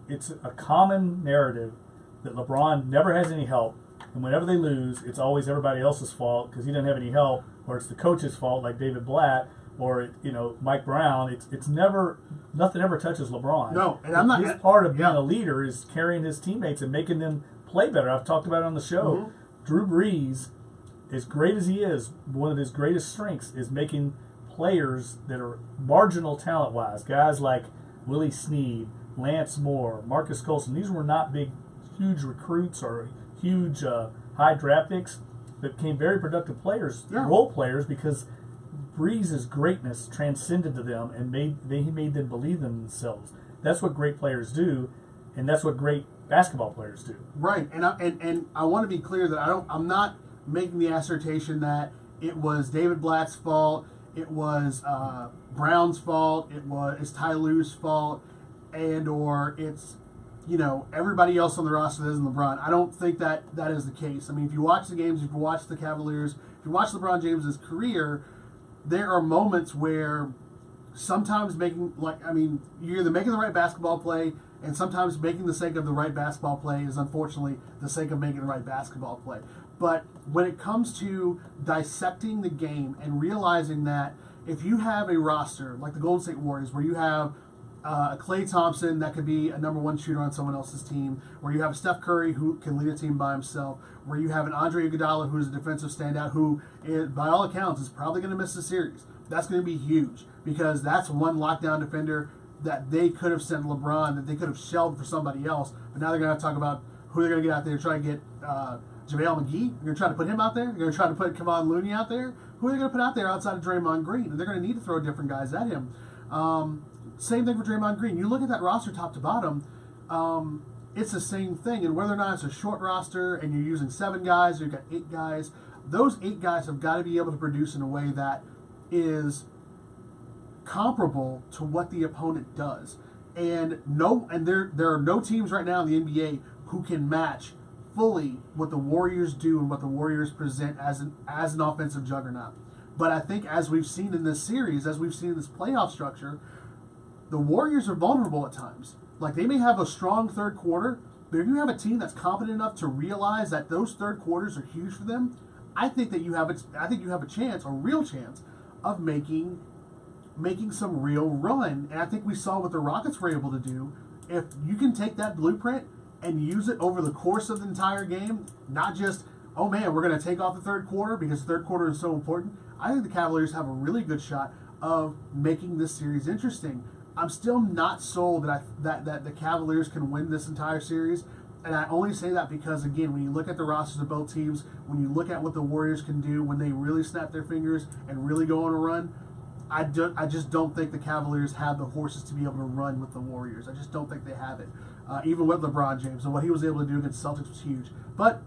B: It's a common narrative that LeBron never has any help. And whenever they lose, it's always everybody else's fault because he doesn't have any help. Or it's the coach's fault like David Blatt. Or Mike Brown. It's never, nothing ever touches LeBron.
A: No, and I'm not.
B: His part of being a leader is carrying his teammates and making them play better. I've talked about it on the show.
A: Mm-hmm.
B: Drew Brees, as great as he is, one of his greatest strengths is making players that are marginal talent-wise, guys like Willie Snead, Lance Moore, Marcus Colson. These were not big, huge recruits or huge high draft picks, but became very productive players, role players, because Brees' greatness transcended to them and he made them believe in themselves. That's what great players do, and that's what great basketball players do.
A: Right, and I want to be clear that I'm not making the assertion that it was David Blatt's fault, it was Brown's fault, it's Ty Lue's fault, or it's everybody else on the roster that isn't LeBron. I don't think that is the case. I mean, if you watch the games, if you watch the Cavaliers, if you watch LeBron James' career, there are moments where sometimes you're either making the right basketball play, and sometimes making the sake of the right basketball play is unfortunately the sake of making the right basketball play. But when it comes to dissecting the game and realizing that if you have a roster like the Golden State Warriors, where you have a Klay Thompson that could be a number one shooter on someone else's team, where you have a Steph Curry who can lead a team by himself, where you have an Andre Iguodala who's a defensive standout who, by all accounts, is probably going to miss the series. That's going to be huge because that's one lockdown defender that they could have sent LeBron, that they could have shelved for somebody else, but now they're going to have to talk about who they're going to get out there to try to get JaVale McGee. They're going to try to put him out there. They're going to try to put Kevon Looney out there. Who are they going to put out there outside of Draymond Green? And they're going to need to throw different guys at him. Same thing for Draymond Green. You look at that roster top to bottom, it's the same thing. And whether or not it's a short roster and you're using 7 guys or you've got 8 guys, those 8 guys have got to be able to produce in a way that is comparable to what the opponent does. And there are no teams right now in the NBA who can match fully what the Warriors do and what the Warriors present as an offensive juggernaut. But I think as we've seen in this series, as we've seen in this playoff structure, the Warriors are vulnerable at times. Like, they may have a strong third quarter, but if you have a team that's confident enough to realize that those third quarters are huge for them, I think you have a chance, a real chance, of making some real run. And I think we saw what the Rockets were able to do. If you can take that blueprint and use it over the course of the entire game, not just oh man, we're going to take off the third quarter because the third quarter is so important, I think the Cavaliers have a really good shot of making this series interesting. I'm still not sold that the Cavaliers can win this entire series. And I only say that because, again, when you look at the rosters of both teams, when you look at what the Warriors can do when they really snap their fingers and really go on a run, I just don't think the Cavaliers have the horses to be able to run with the Warriors. I just don't think they have it, even with LeBron James. And what he was able to do against the Celtics was huge. But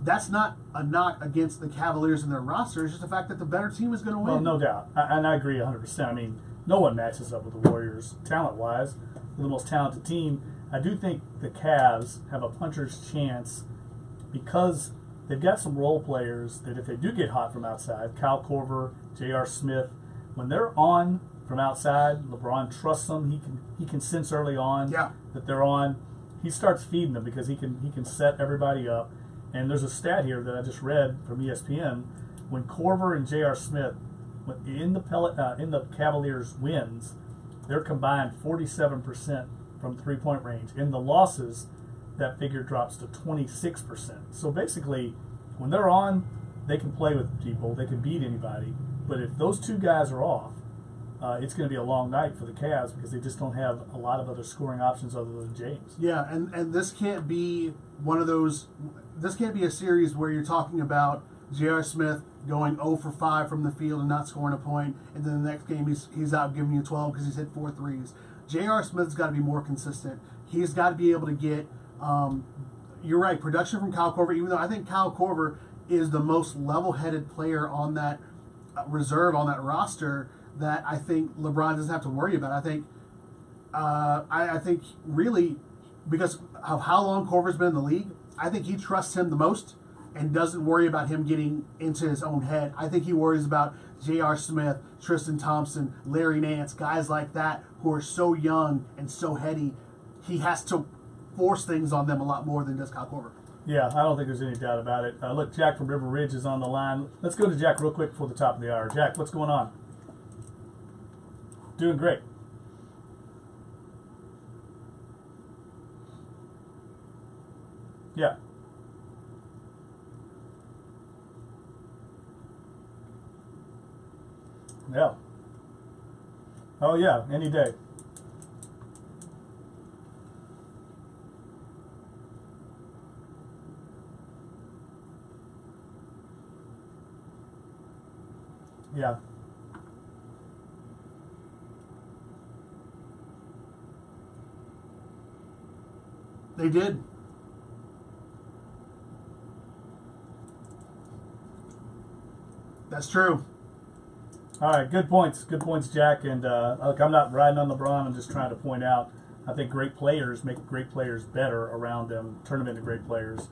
A: that's not a knock against the Cavaliers and their roster. It's just the fact that the better team is going to win.
B: Well, no doubt. And I agree 100%. I mean, no one matches up with the Warriors talent-wise. They're the most talented team. I do think the Cavs have a puncher's chance because they've got some role players that if they do get hot from outside, Kyle Korver, J.R. Smith, when they're on from outside, LeBron trusts them. He can sense early on that they're on. He starts feeding them because he can set everybody up. And there's a stat here that I just read from ESPN. When Korver and J.R. Smith in the Cavaliers wins, they're combined 47% from three-point range. In the losses, that figure drops to 26%. So basically, when they're on, they can play with people. They can beat anybody. But if those two guys are off, it's going to be a long night for the Cavs because they just don't have a lot of other scoring options other than James.
A: Yeah, and this can't be one of those. This can't be a series where you're talking about J.R. Smith going 0 for 5 from the field and not scoring a point, and then the next game he's out giving you 12 because he's hit 4 threes. J.R. Smith's got to be more consistent. He's got to be able to get, you're right, production from Kyle Korver, even though I think Kyle Korver is the most level-headed player on that reserve, on that roster, that I think LeBron doesn't have to worry about. I think really, because of how long Korver's been in the league, I think he trusts him the most and doesn't worry about him getting into his own head. I think he worries about J.R. Smith, Tristan Thompson, Larry Nance, guys like that who are so young and so heady. He has to force things on them a lot more than does Kyle Korver.
B: Yeah, I don't think there's any doubt about it. Look, Jack from River Ridge is on the line. Let's go to Jack real quick before the top of the hour. Jack, what's going on? Doing great. Yeah. Yeah. Oh, yeah, any day. Yeah.
A: They did. That's true.
B: All right, good points, Jack. And look, I'm not riding on LeBron. I'm just trying to point out, I think great players make great players better around them, turn them into great players.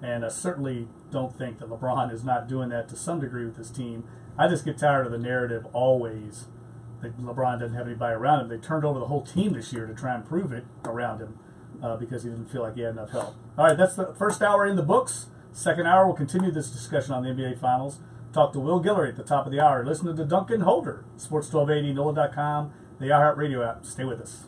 B: And I certainly don't think that LeBron is not doing that to some degree with his team. I just get tired of the narrative always that LeBron doesn't have anybody around him. They turned over the whole team this year to try and prove it around him because he didn't feel like he had enough help. All right, that's the first hour in the books. Second hour, we'll continue this discussion on the NBA Finals. Talk to Will Guillory at the top of the hour. Listen to Dunc and Holder, Sports 1280, NOLA.com, the iHeartRadio app. Stay with us.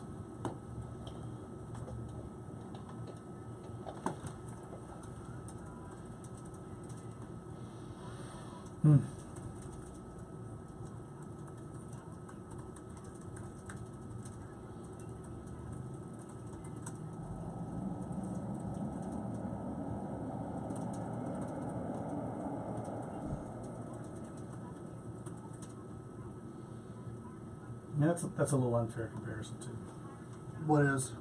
B: I mean, that's a little unfair comparison, too.
A: What is?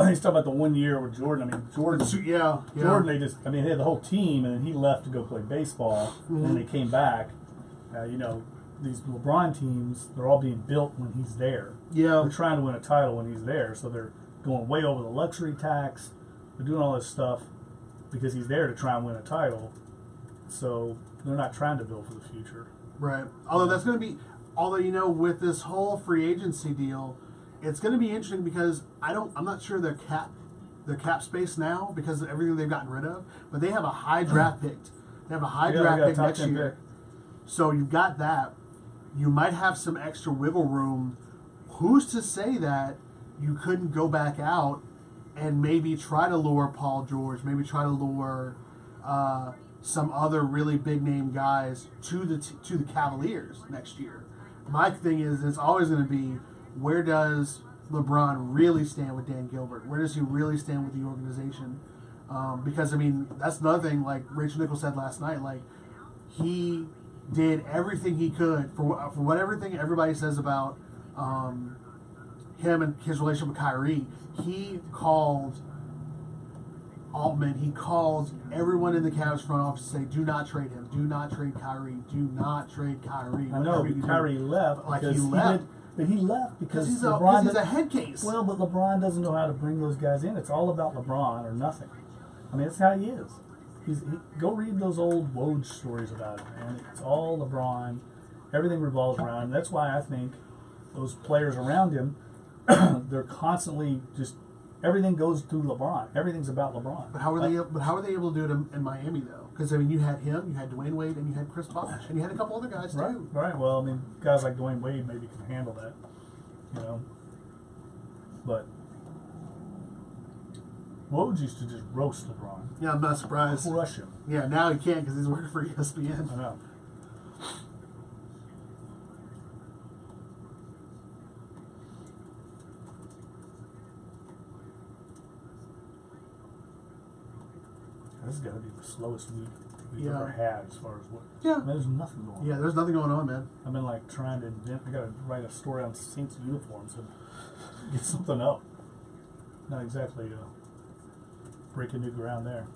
B: He's talking about the 1 year with Jordan. I mean, Jordan, they had the whole team, and then he left to go play baseball, and then they came back. These LeBron teams, they're all being built when he's there.
A: Yeah.
B: They're trying to win a title when he's there, so they're going way over the luxury tax. They're doing all this stuff because he's there to try and win a title. So they're not trying to build for the future.
A: Right. Although, with this whole free agency deal, it's going to be interesting because I'm not sure their cap space now because of everything they've gotten rid of, but they have a high draft pick. They have a high draft pick next year. So you've got that. You might have some extra wiggle room. Who's to say that you couldn't go back out and maybe try to lure Paul George, maybe try to lure some other really big name guys to the Cavaliers next year. My thing is, it's always going to be, where does LeBron really stand with Dan Gilbert? Where does he really stand with the organization? Because, I mean, that's another thing, like Rachel Nichols said last night, like, he did everything he could for what everything everybody says about him and his relationship with Kyrie. He called Altman, he called everyone in the Cavs front office to say, do not trade him, do not trade Kyrie, do not trade Kyrie.
B: I know, but Kyrie left.
A: Like, he left.
B: But he left because
A: he's
B: LeBron
A: a head case.
B: Well, but LeBron doesn't know how to bring those guys in. It's all about LeBron or nothing. I mean, that's how he is. Go read those old Woj stories about him, man. It's all LeBron. Everything revolves around him. That's why I think those players around him, they're constantly just, everything goes through LeBron. Everything's about LeBron.
A: But how are they able to do it in Miami though? Because I mean, you had him, you had Dwayne Wade, and you had Chris Bosh, and you had a couple other guys too.
B: Right. Well, I mean, guys like Dwayne Wade maybe can handle that, But Woj used to just roast LeBron.
A: Yeah, I'm not surprised.
B: Crush him.
A: Yeah, now he can't because he's working for ESPN.
B: I know. This has got to be the slowest week we've ever had as far as what.
A: Yeah.
B: I mean, there's nothing going on.
A: Yeah, there's nothing going on, man.
B: I've been like trying to invent. I got to write a story on Saints uniforms and get something up. Not exactly breaking new ground there.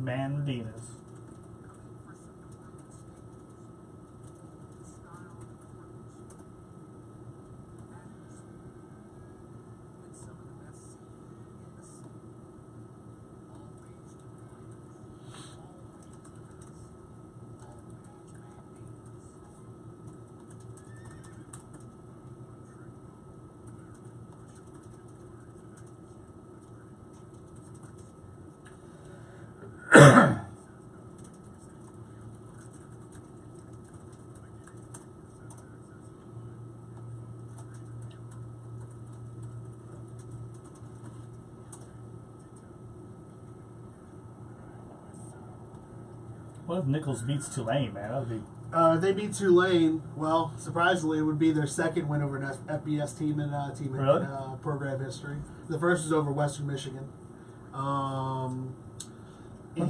B: Mandinas. What if Nichols beats Tulane, man? That would be.
A: They beat Tulane. Well, surprisingly, it would be their second win over an FBS team in
B: Really?
A: Program history. The first was over Western Michigan.
B: Weren't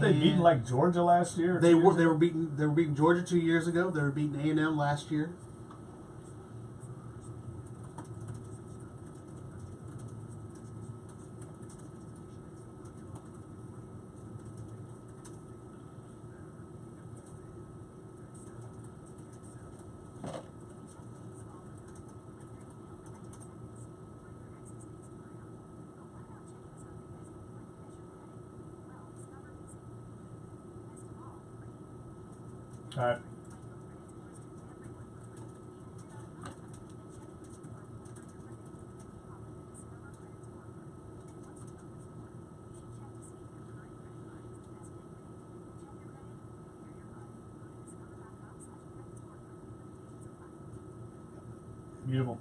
B: they beating like Georgia last year?
A: They were beating Georgia 2 years ago. They were beating A&M last year.
B: All right. Beautiful.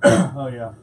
B: Oh yeah.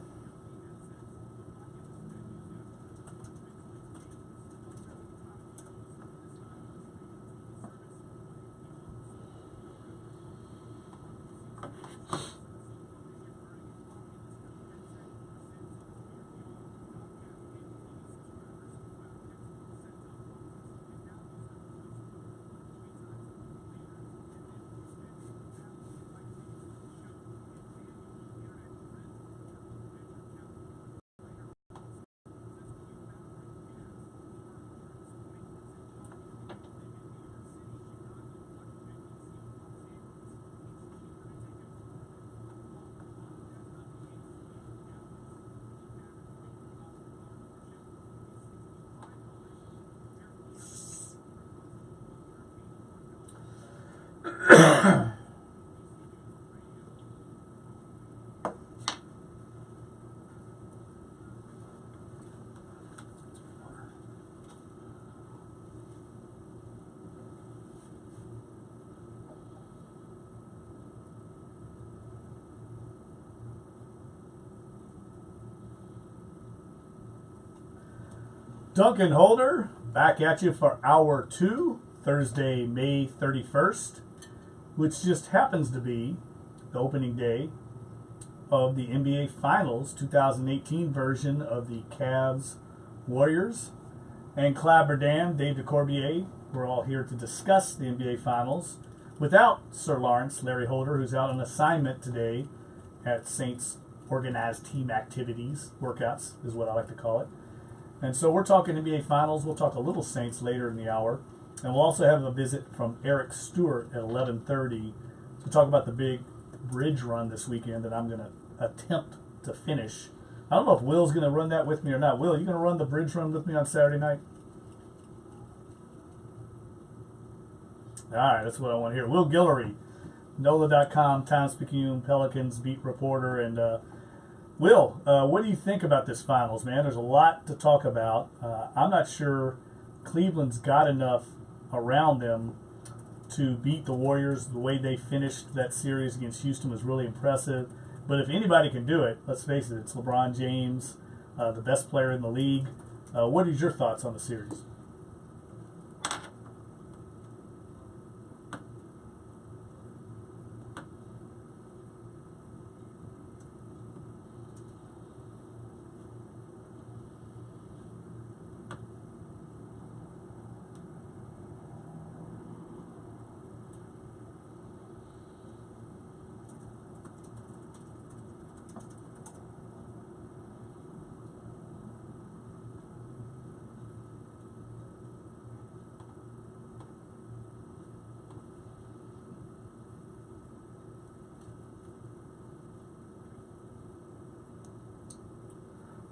B: Dunc and Holder, back at you for hour 2, Thursday, May 31st, which just happens to be the opening day of the NBA Finals 2018 version of the Cavs Warriors. And Clabber Dan, Dave DeCorbier, we're all here to discuss the NBA Finals without Sir Lawrence, Larry Holder, who's out on assignment today at Saints Organized Team Activities, workouts is what I like to call it. And so we're talking NBA Finals. We'll talk a little Saints later in the hour. And we'll also have a visit from Eric Stewart at 11:30 to talk about the big bridge run this weekend that I'm going to attempt to finish. I don't know if Will's going to run that with me or not. Will, you going to run the bridge run with me on Saturday night? All right, that's what I want to hear. Will Guillory, NOLA.com, Times-Picayune Pelicans beat reporter. And Will, what do you think about this finals, man? There's a lot to talk about. I'm not sure Cleveland's got enough around them to beat the Warriors. The way they finished that series against Houston was really impressive. But if anybody can do it, let's face it, it's LeBron James, the best player in the league. What is your thoughts on the series?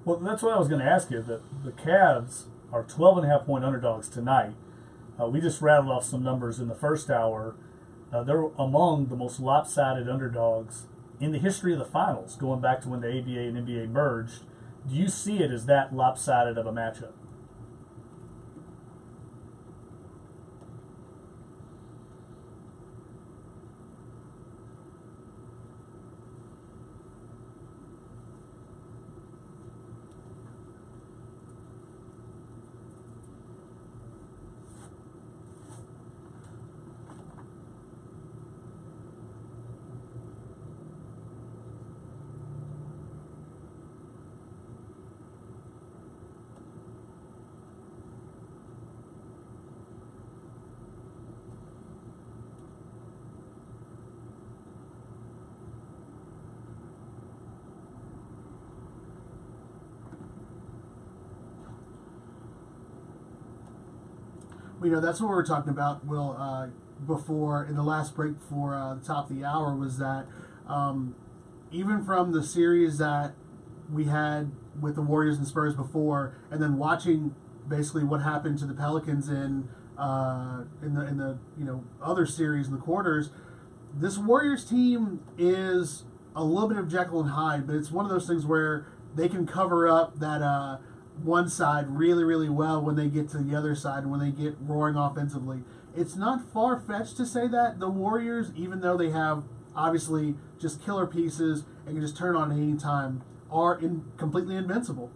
B: Well, that's what I was going to ask you. The Cavs are 12.5-point underdogs tonight. We just rattled off some numbers in the first hour. They're among the most lopsided underdogs in the history of the finals, going back to when the ABA and NBA merged. Do you see it as that lopsided of a matchup?
A: You know, that's what we were talking about, Will, before, in the last break before the top of the hour, was that even from the series that we had with the Warriors and Spurs before, and then watching basically what happened to the Pelicans in the other series in the quarters, this Warriors team is a little bit of Jekyll and Hyde, but it's one of those things where they can cover up that one side really, really well when they get to the other side and when they get roaring offensively. It's not far-fetched to say that the Warriors, even though they have obviously just killer pieces and can just turn on at any time, are completely invincible.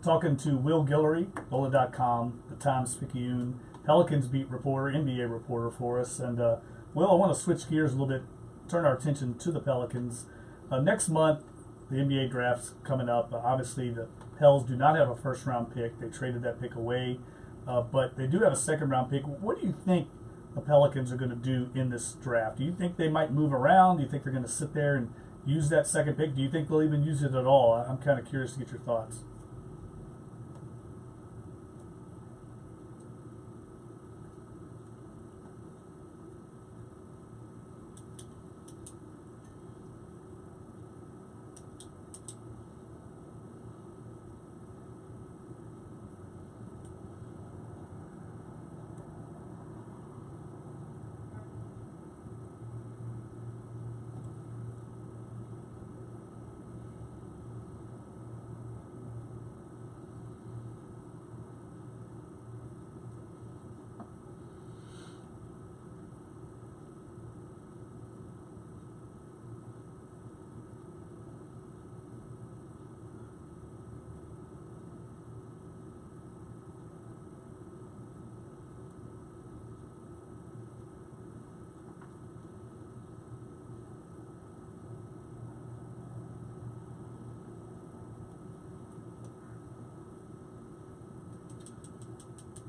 B: Talking to Will Guillory, NOLA.com, the Times-Picayune Pelicans beat reporter, NBA reporter for us. And Will, I want to switch gears a little bit, turn our attention to the Pelicans. Next month, the NBA draft's coming up. Obviously, the Pels do not have a first-round pick. They traded that pick away, but they do have a second-round pick. What do you think the Pelicans are going to do in this draft? Do you think they might move around? Do you think they're going to sit there and use that second pick? Do you think they'll even use it at all? I'm kind of curious to get your thoughts.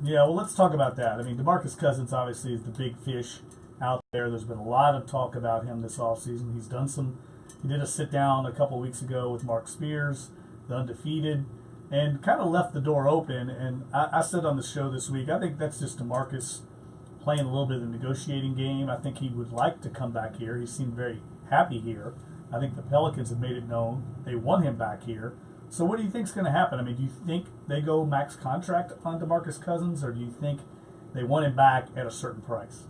B: Yeah, well, let's talk about that. I mean, DeMarcus Cousins obviously is the big fish out there. There's been a lot of talk about him this offseason. He did a sit down a couple weeks ago with Mark Spears, the undefeated, and kind of left the door open. And I said on the show this week, I think that's just DeMarcus playing a little bit of the negotiating game. I think he would like to come back here. He seemed very happy here. I think the Pelicans have made it known they want him back here. So what do you think is going to happen? I mean, do you think they go max contract on DeMarcus Cousins, or do you think they want him back at a certain price?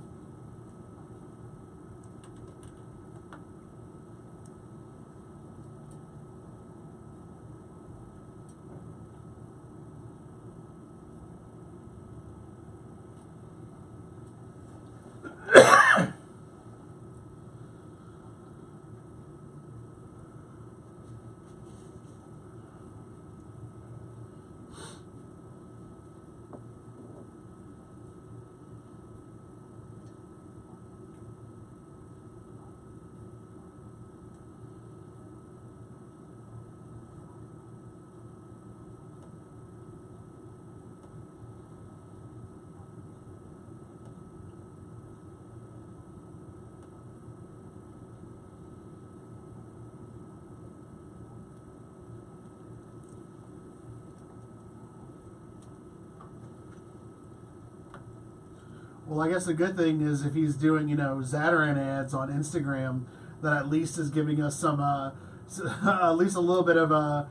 A: Well, I guess the good thing is if he's doing, Zatarain ads on Instagram, that at least is giving us some, at least a little bit of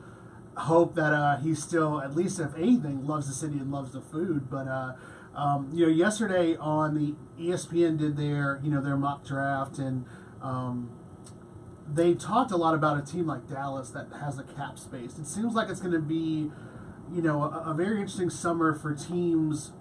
A: hope that he still, at least if anything, loves the city and loves the food. But yesterday on the ESPN did their mock draft, and they talked a lot about a team like Dallas that has the cap space. It seems like it's going to be a very interesting summer for teams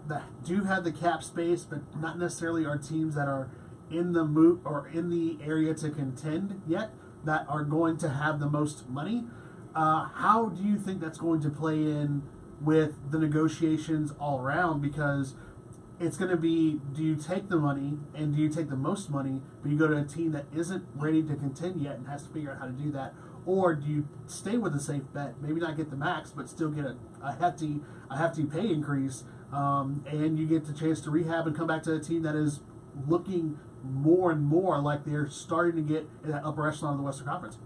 A: that do have the cap space, but not necessarily are teams that are in the moot or in the area to contend yet, that are going to have the most money. How do you think that's going to play in with the negotiations all around? Because it's going to be, do you take the money and do you take the most money, but you go to a team that isn't ready to contend yet and has to figure out how to do that? Or do you stay with a safe bet, maybe not get the max, but still get a hefty pay increase, and you get the chance to rehab and come back to a team that is looking more and more like they're starting to get in that upper echelon of the Western Conference?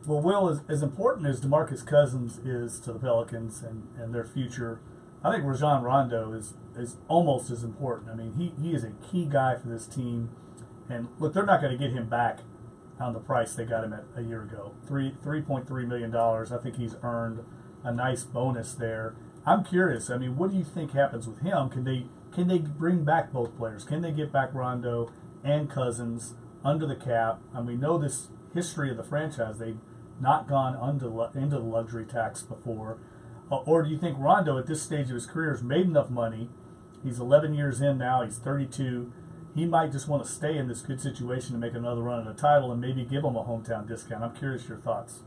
B: Well, Will, as important as DeMarcus Cousins is to the Pelicans and their future, I think Rajon Rondo is almost as important. I mean, he is a key guy for this team. And look, they're not going to get him back on the price they got him at a year ago. $3.3 million. I think he's earned a nice bonus there. I'm curious. I mean, what do you think happens with him? Can they bring back both players? Can they get back Rondo and Cousins under the cap? And we know this history of the franchise. They've not gone into the luxury tax before. Or do you think Rondo at this stage of his career has made enough money? He's 11 years in now. He's 32. He might just want to stay in this good situation to make another run at a title and maybe give him a hometown discount. I'm curious your thoughts.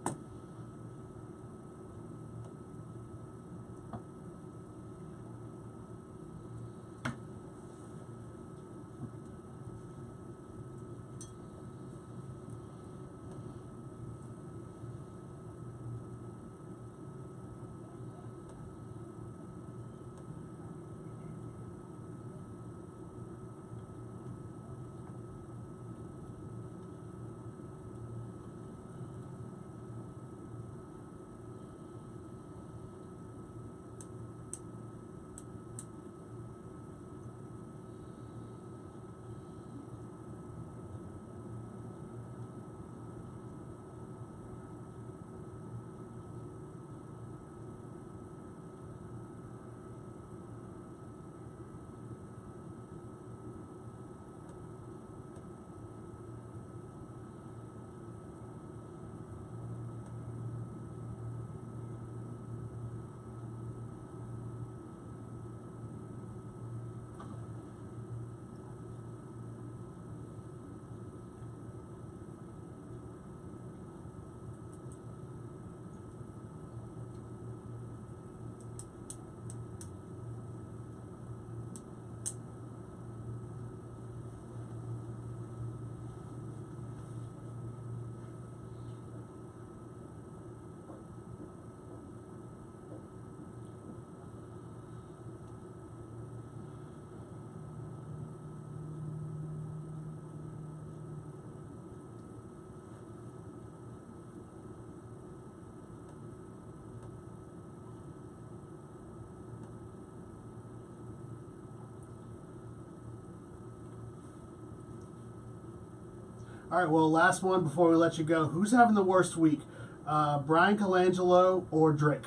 A: All right, well, last one before we let you go. Who's having the worst week? Brian Colangelo or Drake?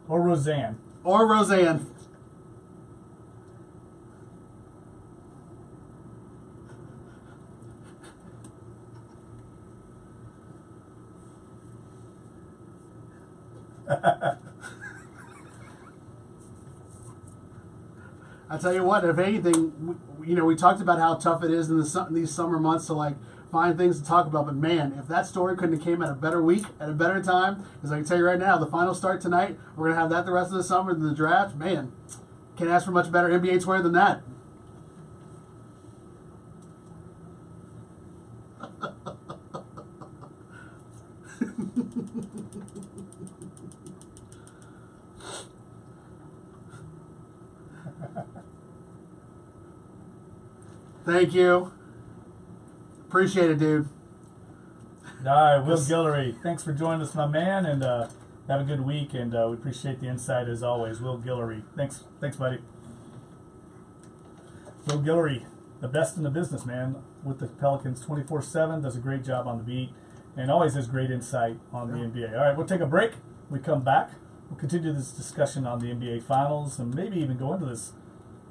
B: Or Roseanne.
A: Or Roseanne. I tell you what, if anything, we talked about how tough it is in these summer months to like find things to talk about. But man, if that story couldn't have came at a better week, at a better time, because I can tell you right now, the finals start tonight. We're gonna have that the rest of the summer. The draft, man, can't ask for much better NBA swear than that. Thank you. Appreciate it, dude.
B: All right, Will Guillory, thanks for joining us, my man, and have a good week, and we appreciate the insight as always. Will Guillory, thanks, buddy. Will Guillory, the best in the business, man, with the Pelicans 24/7, does a great job on the beat, and always has great insight on the NBA. All right, we'll take a break. We come back. We'll continue this discussion on the NBA Finals, and maybe even go into this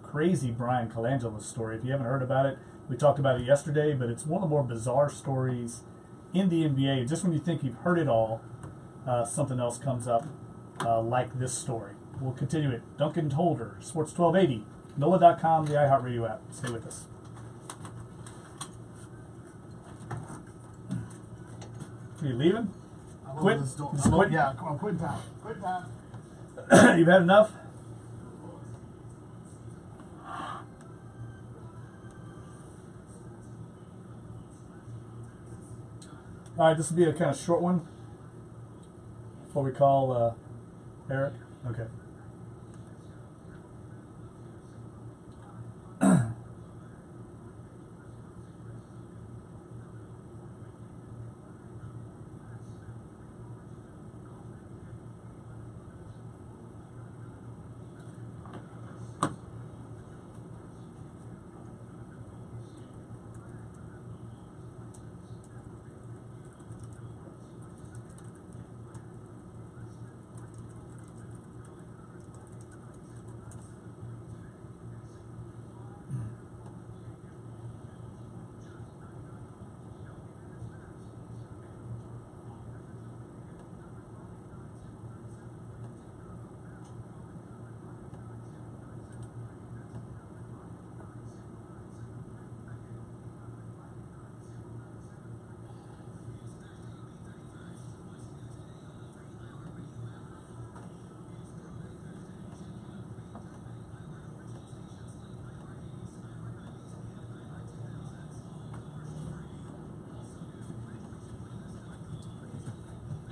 B: crazy Brian Colangelo story. If you haven't heard about it, we talked about it yesterday, but it's one of the more bizarre stories in the NBA. Just when you think you've heard it all, something else comes up like this story. We'll continue it. Duncan and Holder, Sports 1280, NOLA.com, the iHeartRadio app. Stay with us. Are you leaving? Quit? Quit?
A: Yeah, come on, quit town. Quit town.
B: You've had enough? All right, this will be a kind of short one before we call Eric. Okay.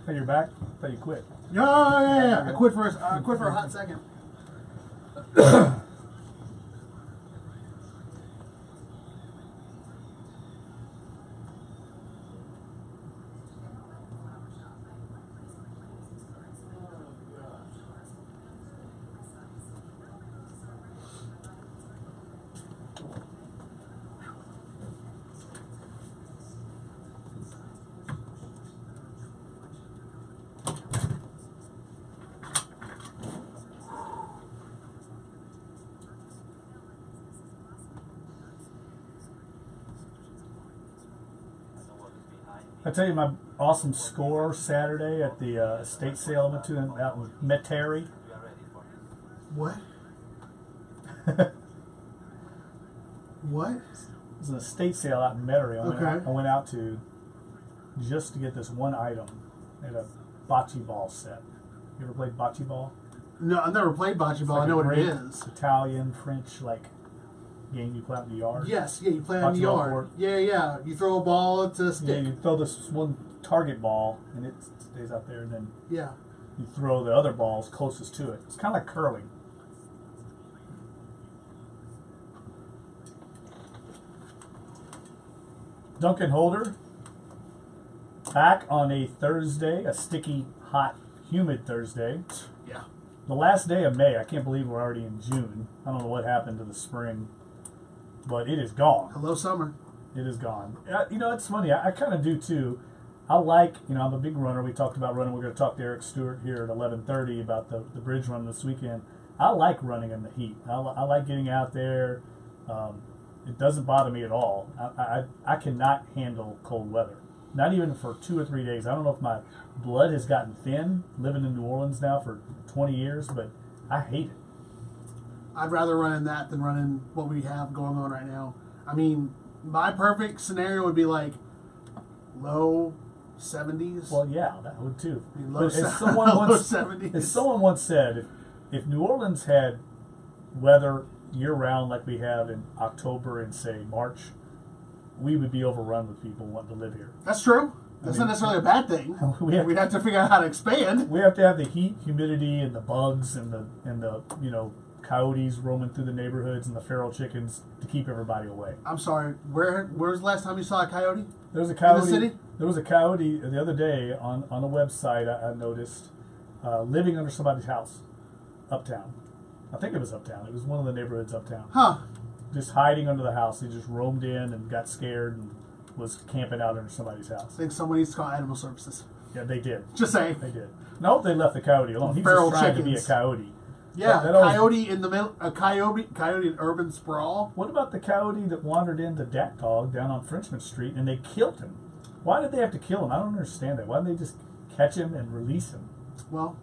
B: Oh, you're back? I thought you quit.
A: Yeah. I quit for a hot second.
B: I tell you my awesome score Saturday at the estate sale I went to out in Metairie.
A: What? What?
B: It was an estate sale out in Metairie.
A: Okay.
B: I went out to just to get this one item at a bocce ball set. You ever played bocce ball?
A: No, I've never played bocce ball. I know what it is.
B: Italian, French, like game you play out in the yard.
A: Yes, yeah, you play out in the yard. Yeah. You throw a ball, it's a stick.
B: Yeah, you throw this one target ball, and it stays out there, and then
A: you
B: throw the other balls closest to it. It's kind of like curling. Duncan Holder, back on a Thursday, a sticky, hot, humid Thursday.
A: Yeah.
B: The last day of May. I can't believe we're already in June. I don't know what happened to the spring, but it is gone.
A: Hello, summer.
B: It is gone. It's funny. I kind of do too. I like, I'm a big runner. We talked about running. We're going to talk to Eric Stewart here at 11:30 about the bridge run this weekend. I like running in the heat. I like getting out there. It doesn't bother me at all. I cannot handle cold weather. Not even for 2 or 3 days. I don't know if my blood has gotten thin living in New Orleans now for 20 years, but I hate it.
A: I'd rather run in that than run in what we have going on right now. I mean, my perfect scenario would be like low 70s.
B: Well, yeah, that would too.
A: I mean,
B: But
A: low 70s.
B: as someone once said, if New Orleans had weather year-round like we have in October and, say, March, we would be overrun with people wanting to live here.
A: That's true. That's not necessarily a bad thing. We'd have to figure out how to expand.
B: We have to have the heat, humidity, and the bugs and the coyotes roaming through the neighborhoods and the feral chickens to keep everybody away.
A: I'm sorry. Where's the last time you saw a coyote?
B: There was a coyote.
A: In the city?
B: There was a coyote the other day on a website I noticed living under somebody's house uptown. I think it was uptown. It was one of the neighborhoods uptown.
A: Huh.
B: Just hiding under the house. He just roamed in and got scared and was camping out under somebody's house.
A: I think someone needs to call animal services.
B: Yeah, they did.
A: Just saying.
B: They did. No, they left the coyote alone. He was
A: Feral
B: just trying to be a
A: chickens.
B: coyote.
A: Yeah,
B: That always-
A: coyote in the middle. A coyote in urban sprawl.
B: What about the coyote that wandered into Dat Dog down on Frenchman Street and they killed him? Why did they have to kill him? I don't understand that. Why didn't they just catch him and release him?
A: Well,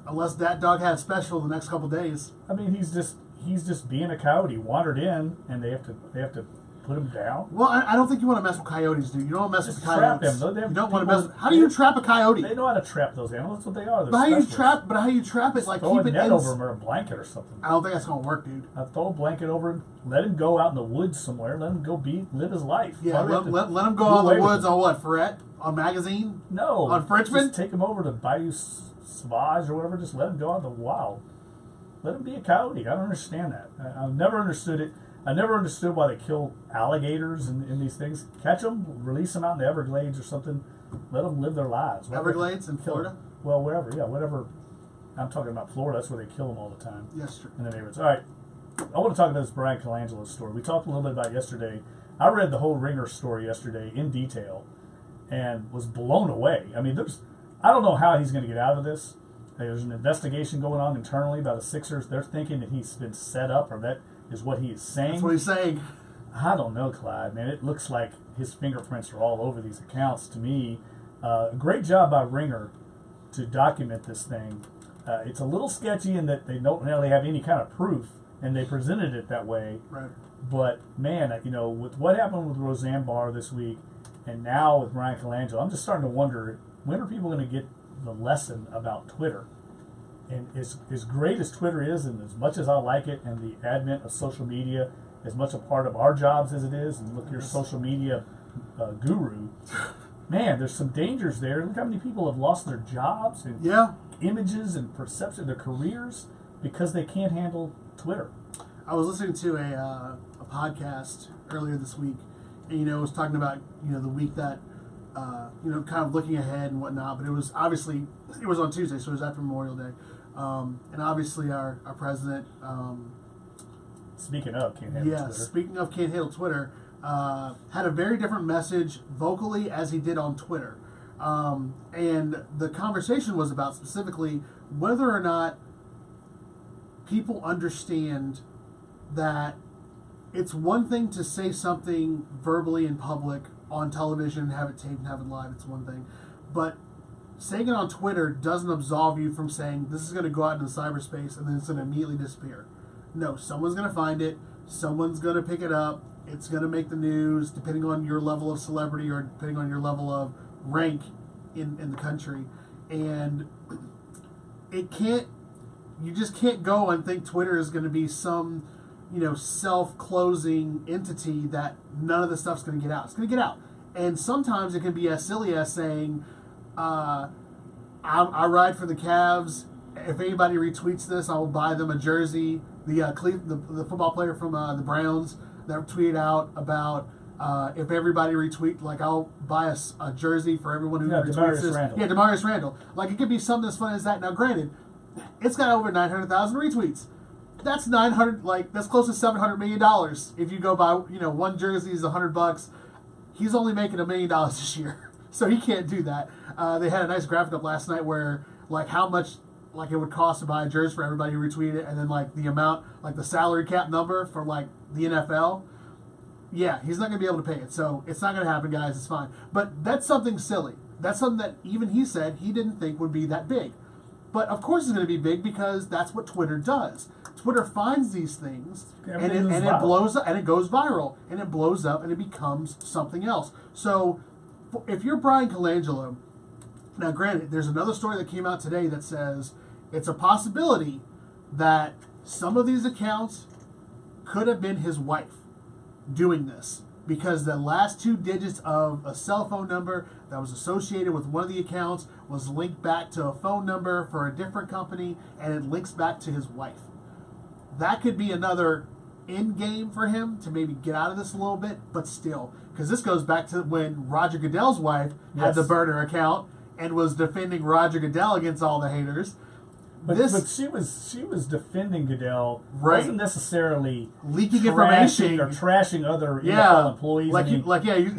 A: unless that dog had a special the next couple days.
B: I mean, he's just being a coyote. Wandered in, and they have to put him down.
A: Well, I don't think you want to mess with coyotes, dude. You don't want to mess
B: Just
A: with coyotes.
B: trap them. Though. They have
A: You don't want to
B: people-
A: mess. How do you trap a coyote?
B: They know how to trap those animals. That's what they are. They're
A: But how you
B: specialists.
A: trap is like
B: Throw a
A: keep it
B: net
A: in.
B: over him or a blanket or something.
A: I don't think that's gonna work, dude.
B: Throw a blanket over him. Let him go out in the woods somewhere. Let him go live his life.
A: Yeah,
B: Why do we have
A: let
B: to
A: him go
B: do
A: out in
B: away
A: the
B: with
A: woods
B: him?
A: on what? Ferret? On Magazine?
B: No.
A: On Frenchman?
B: Just take him over to Bayou Sauvage or whatever. Just let him go out in the wild. Let him be a coyote. I don't understand that. I've never understood it. I never understood why they kill alligators in these things. Catch them, release them out in the Everglades or something. Let them live their lives. Why do they
A: Everglades in
B: kill
A: Florida?
B: them? Well, wherever. Yeah, whatever. I'm talking about Florida. That's where they kill them all the time.
A: Yes, true.
B: In the neighborhoods. All right. I want to talk about this Brian Colangelo story. We talked a little bit about it yesterday. I read the whole Ringer story yesterday in detail and was blown away. I mean, I don't know how he's going to get out of this. There's an investigation going on internally by the Sixers. They're thinking that he's been set up, or that is what he is saying.
A: That's what he's saying.
B: I don't know, Clyde, man. It looks like his fingerprints are all over these accounts to me. Great job by Ringer to document this thing. It's a little sketchy in that they don't really have any kind of proof, and they presented it that way.
A: Right.
B: But, man, with what happened with Roseanne Barr this week, and now with Brian Colangelo, I'm just starting to wonder, when are people going to get the lesson about Twitter? And as great as Twitter is, and as much as I like it, and the advent of social media, as much a part of our jobs as it is, and look, your social media guru, man, there's some dangers there. Look how many people have lost their jobs and images and perception, their careers, because they can't handle Twitter.
A: I was listening to a podcast earlier this week, and it was talking about the week that kind of looking ahead and whatnot. But it was on Tuesday, so it was after Memorial Day, and obviously our president.
B: Speaking of can't handle Twitter.
A: Speaking of can't handle Twitter, had a very different message vocally as he did on Twitter, and the conversation was about specifically whether or not people understand that it's one thing to say something verbally in public on television, have it taped and have it live, it's one thing. But saying it on Twitter doesn't absolve you from saying this is going to go out into cyberspace and then it's going to immediately disappear. No, someone's going to find it, someone's going to pick it up, it's going to make the news, depending on your level of celebrity or depending on your level of rank in the country. And you just can't go and think Twitter is going to be some self-closing entity that none of the stuff's going to get out. It's going to get out. And sometimes it can be as silly as saying, I ride for the Cavs. If anybody retweets this, I will buy them a jersey. The football player from the Browns that tweeted out about if everybody retweet, I'll buy a jersey for everyone who retweets this. Yeah, Demarius Randall. It could be something as fun as that. Now, granted, it's got over 900,000 retweets. That's 900. That's close to $700 million. If you go buy, one jersey is $100. He's only making $1 million this year, so he can't do that. They had a nice graphic up last night where how much it would cost to buy a jersey for everybody who retweeted it, and then the amount, the salary cap number for the NFL. Yeah, he's not going to be able to pay it, so it's not going to happen, guys. It's fine. But that's something silly. That's something that even he said he didn't think would be that big. But of course it's going to be big because that's what Twitter does. Twitter finds these things and it blows up and it goes viral and it blows up and it becomes something else. So if you're Brian Colangelo, now granted, there's another story that came out today that says it's a possibility that some of these accounts could have been his wife doing this, because the last two digits of a cell phone number that was associated with one of the accounts was linked back to a phone number for a different company, and it links back to his wife. That could be another end game for him to maybe get out of this a little bit, but still, because this goes back to when Roger Goodell's wife had the burner account and was defending Roger Goodell against all the haters.
B: But she was defending Goodell,
A: right?
B: Wasn't necessarily
A: leaking information
B: or trashing other NFL employees.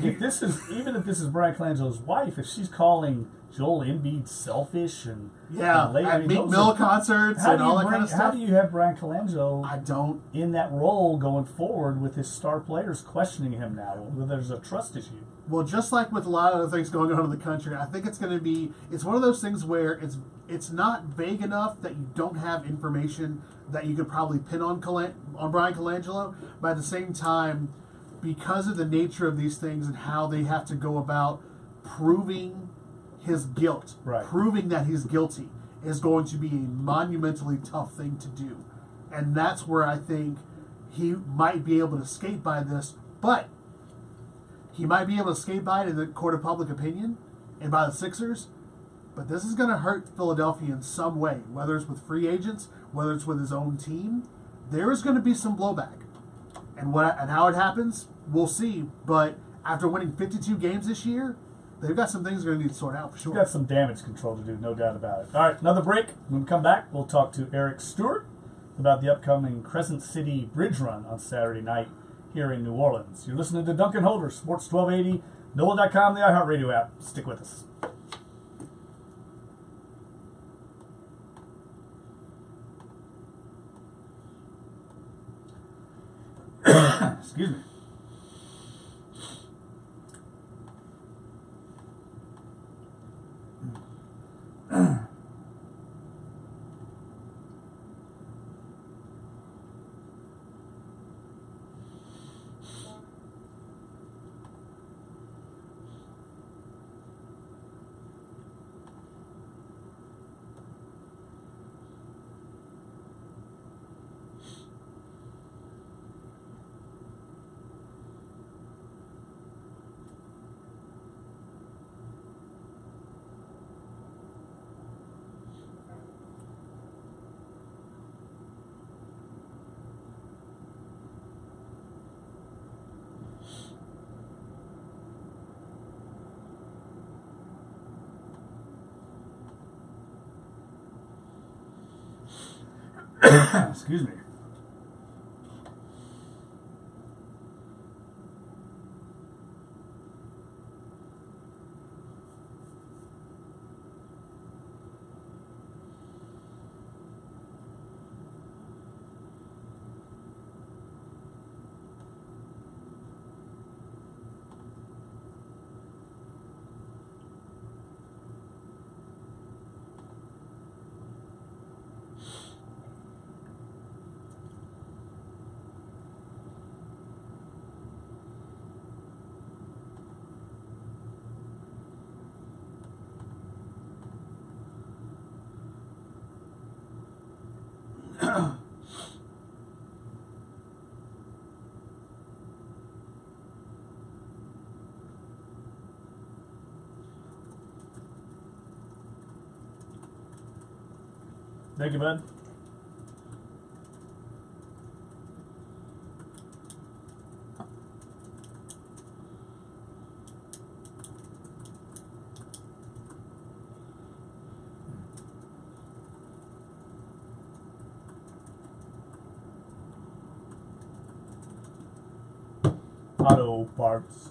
A: If
B: this is Brian Colangelo's wife, if she's calling Joel Embiid selfish and
A: at Meek Mill concerts and all that kind of stuff.
B: How do you have Brian Colangelo in that role going forward with his star players questioning him now? Well, there's a trust issue.
A: Well, just like with a lot of other things going on in the country, I think it's one of those things where it's not vague enough that you don't have information that you could probably pin on Brian Colangelo, but at the same time, because of the nature of these things and how they have to go about proving his guilt, proving that he's guilty, is going to be a monumentally tough thing to do. And that's where I think he might be able to skate by this, but he might be able to skate by it in the court of public opinion and by the Sixers, but this is going to hurt Philadelphia in some way, whether it's with free agents, whether it's with his own team. There is going to be some blowback. And how it happens, we'll see. But after winning 52 games this year, they've got some things they're going to need to sort out for sure.
B: They've got some damage control to do, no doubt about it. All right, another break. When we come back, we'll talk to Eric Stewart about the upcoming Crescent City Bridge Run on Saturday night here in New Orleans. You're listening to Dunc and Holder, Sports 1280, NOLA.com, the iHeartRadio app. Stick with us. Excuse me. Excuse me. Thank you, bud. Auto parts.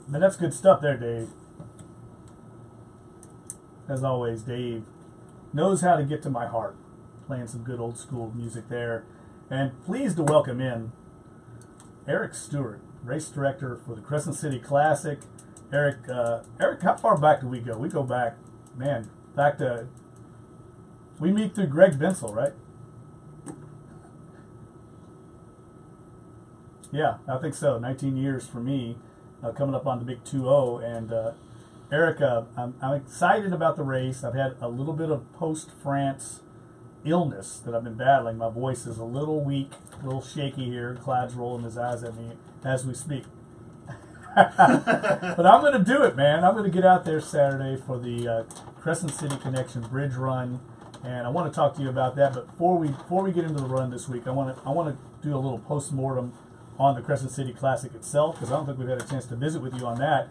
B: Man, that's good stuff there, Dave. As always, Dave knows how to get to my heart. Playing some good old school music there. And pleased to welcome in Eric Stewart, race director for the Crescent City Classic. Eric, how far back do we go? We go back, man, back to, we meet through Greg Bensel, right? Yeah, I think so. 19 years for me, coming up on the big 2-0. And Eric, I'm excited about the race. I've had a little bit of post-France illness that I've been battling. My voice is a little weak, a little shaky here. Cloud's rolling his eyes at me as we speak. But I'm going to do it, man. I'm going to get out there Saturday for the Crescent City Connection Bridge Run, and I want to talk to you about that. But before we get into the run this week, I want to do a little post-mortem on the Crescent City Classic itself, because I don't think we've had a chance to visit with you on that.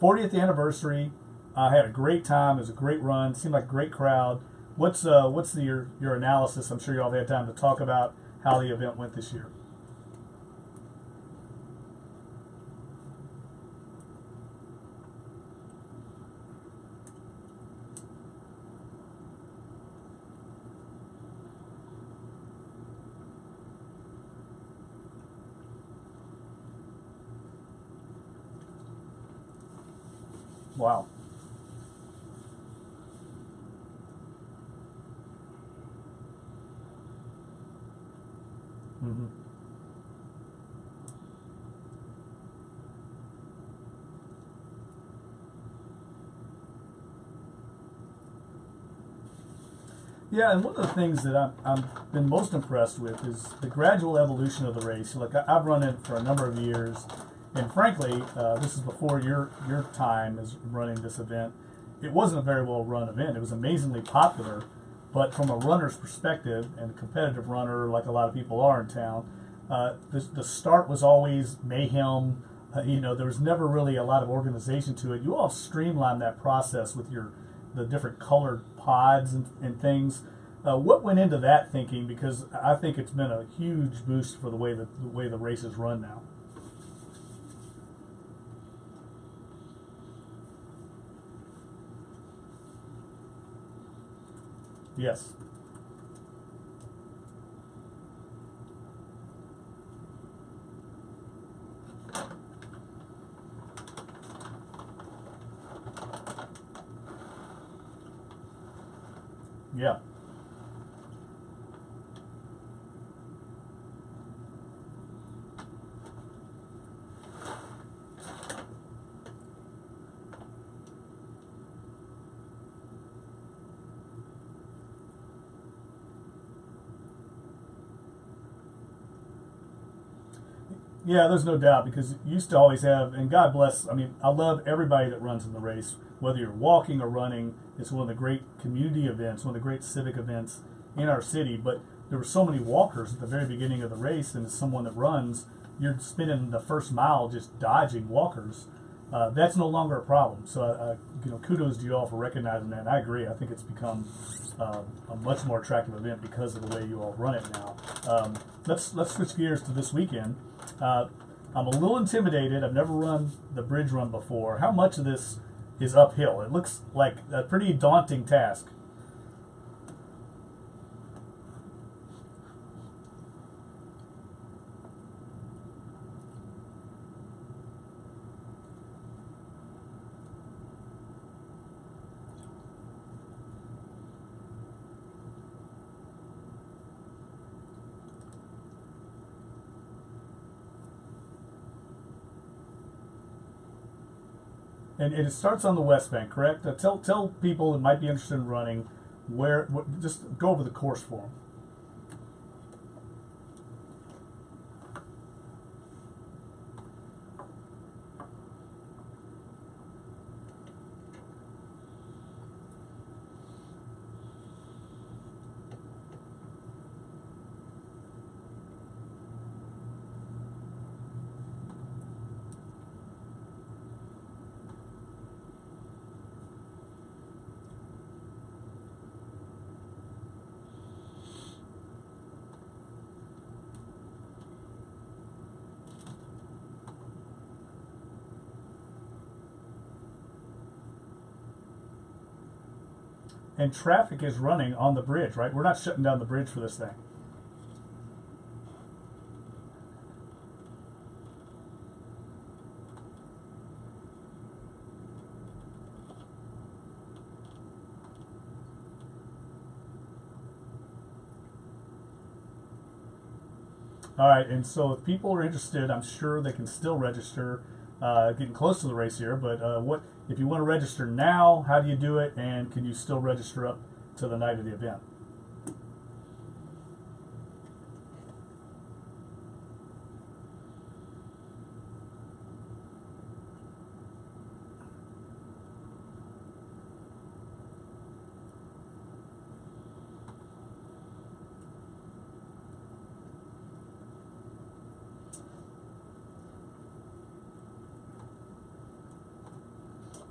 B: 40th anniversary. I had a great time. It was a great run. Seemed like a great crowd. What's your analysis? I'm sure you all have had time to talk about how the event went this year. Wow. Mm-hmm. Yeah, and one of the things that I've been most impressed with is the gradual evolution of the race. Like I've run it for a number of years, and frankly, this is before your time as running this event. It wasn't a very well run event. It was amazingly popular, but from a runner's perspective and a competitive runner, like a lot of people are in town, the start was always mayhem. There was never really a lot of organization to it. You all streamlined that process with the different colored pods and things. What went into that thinking? Because I think it's been a huge boost for the way the race is run now. Yes. Yeah. Yeah, there's no doubt because you used to always have, and God bless, I mean, I love everybody that runs in the race, whether you're walking or running. It's one of the great community events, one of the great civic events in our city. But there were so many walkers at the very beginning of the race, and as someone that runs, you're spending the first mile just dodging walkers. That's no longer a problem. So, kudos to you all for recognizing that. And I agree. I think it's become a much more attractive event because of the way you all run it now. Let's switch gears to this weekend. I'm a little intimidated. I've never run the bridge run before. How much of this is uphill? It looks like a pretty daunting task. And it starts on the West Bank, correct? Tell people that might be interested in running just go over the course for them. And traffic is running on the bridge, right? We're not shutting down the bridge for this thing. All right, and so if people are interested, I'm sure they can still register. Getting close to the race here, but what if you want to register now? How do you do it, and can you still register up to the night of the event?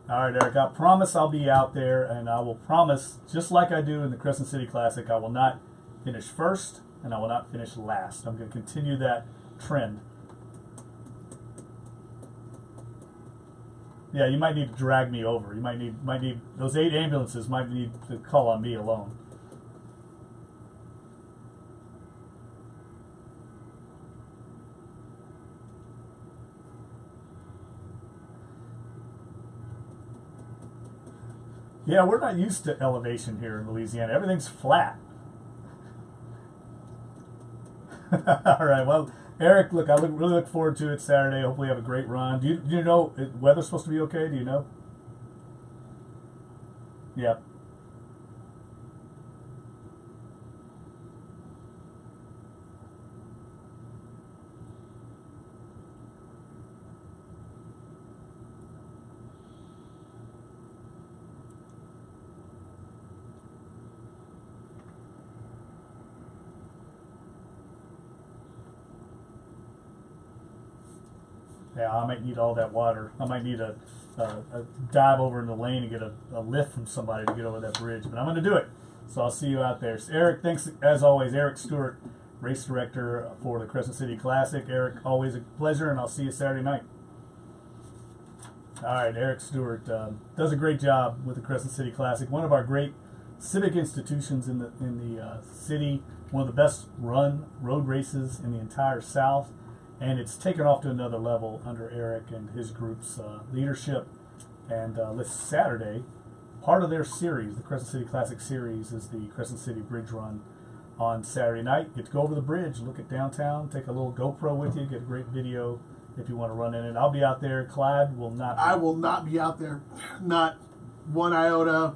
B: All right, Eric, I promise I'll be out there, and I will promise, just like I do in the Crescent City Classic, I will not finish first, and I will not finish last. I'm going to continue that trend. Yeah, you might need to drag me over. You might need those 8 ambulances might need to call on me alone. Yeah, we're not used to elevation here in Louisiana. Everything's flat. All right. Well, Eric, look, really look forward to it Saturday. Hopefully, you have a great run. Do you know weather's supposed to be okay? Do you know? Yeah. Yeah, I might need all that water. I might need a dive over in the lane and get a lift from somebody to get over that bridge. But I'm going to do it. So I'll see you out there. So Eric, thanks as always. Eric Stewart, race director for the Crescent City Classic. Eric, always a pleasure, and I'll see you Saturday night. All right, Eric Stewart does a great job with the Crescent City Classic. One of our great civic institutions in the city. One of the best run road races in the entire South, and it's taken off to another level under Eric and his group's leadership. And this Saturday, part of their series, the Crescent City Classic series, is the Crescent City Bridge Run on Saturday night. Get to go over the bridge, look at downtown, take a little GoPro with you, get a great video if you want to run in it. I'll be out there. Clyde will not be.
A: I will not be out there. Not one iota.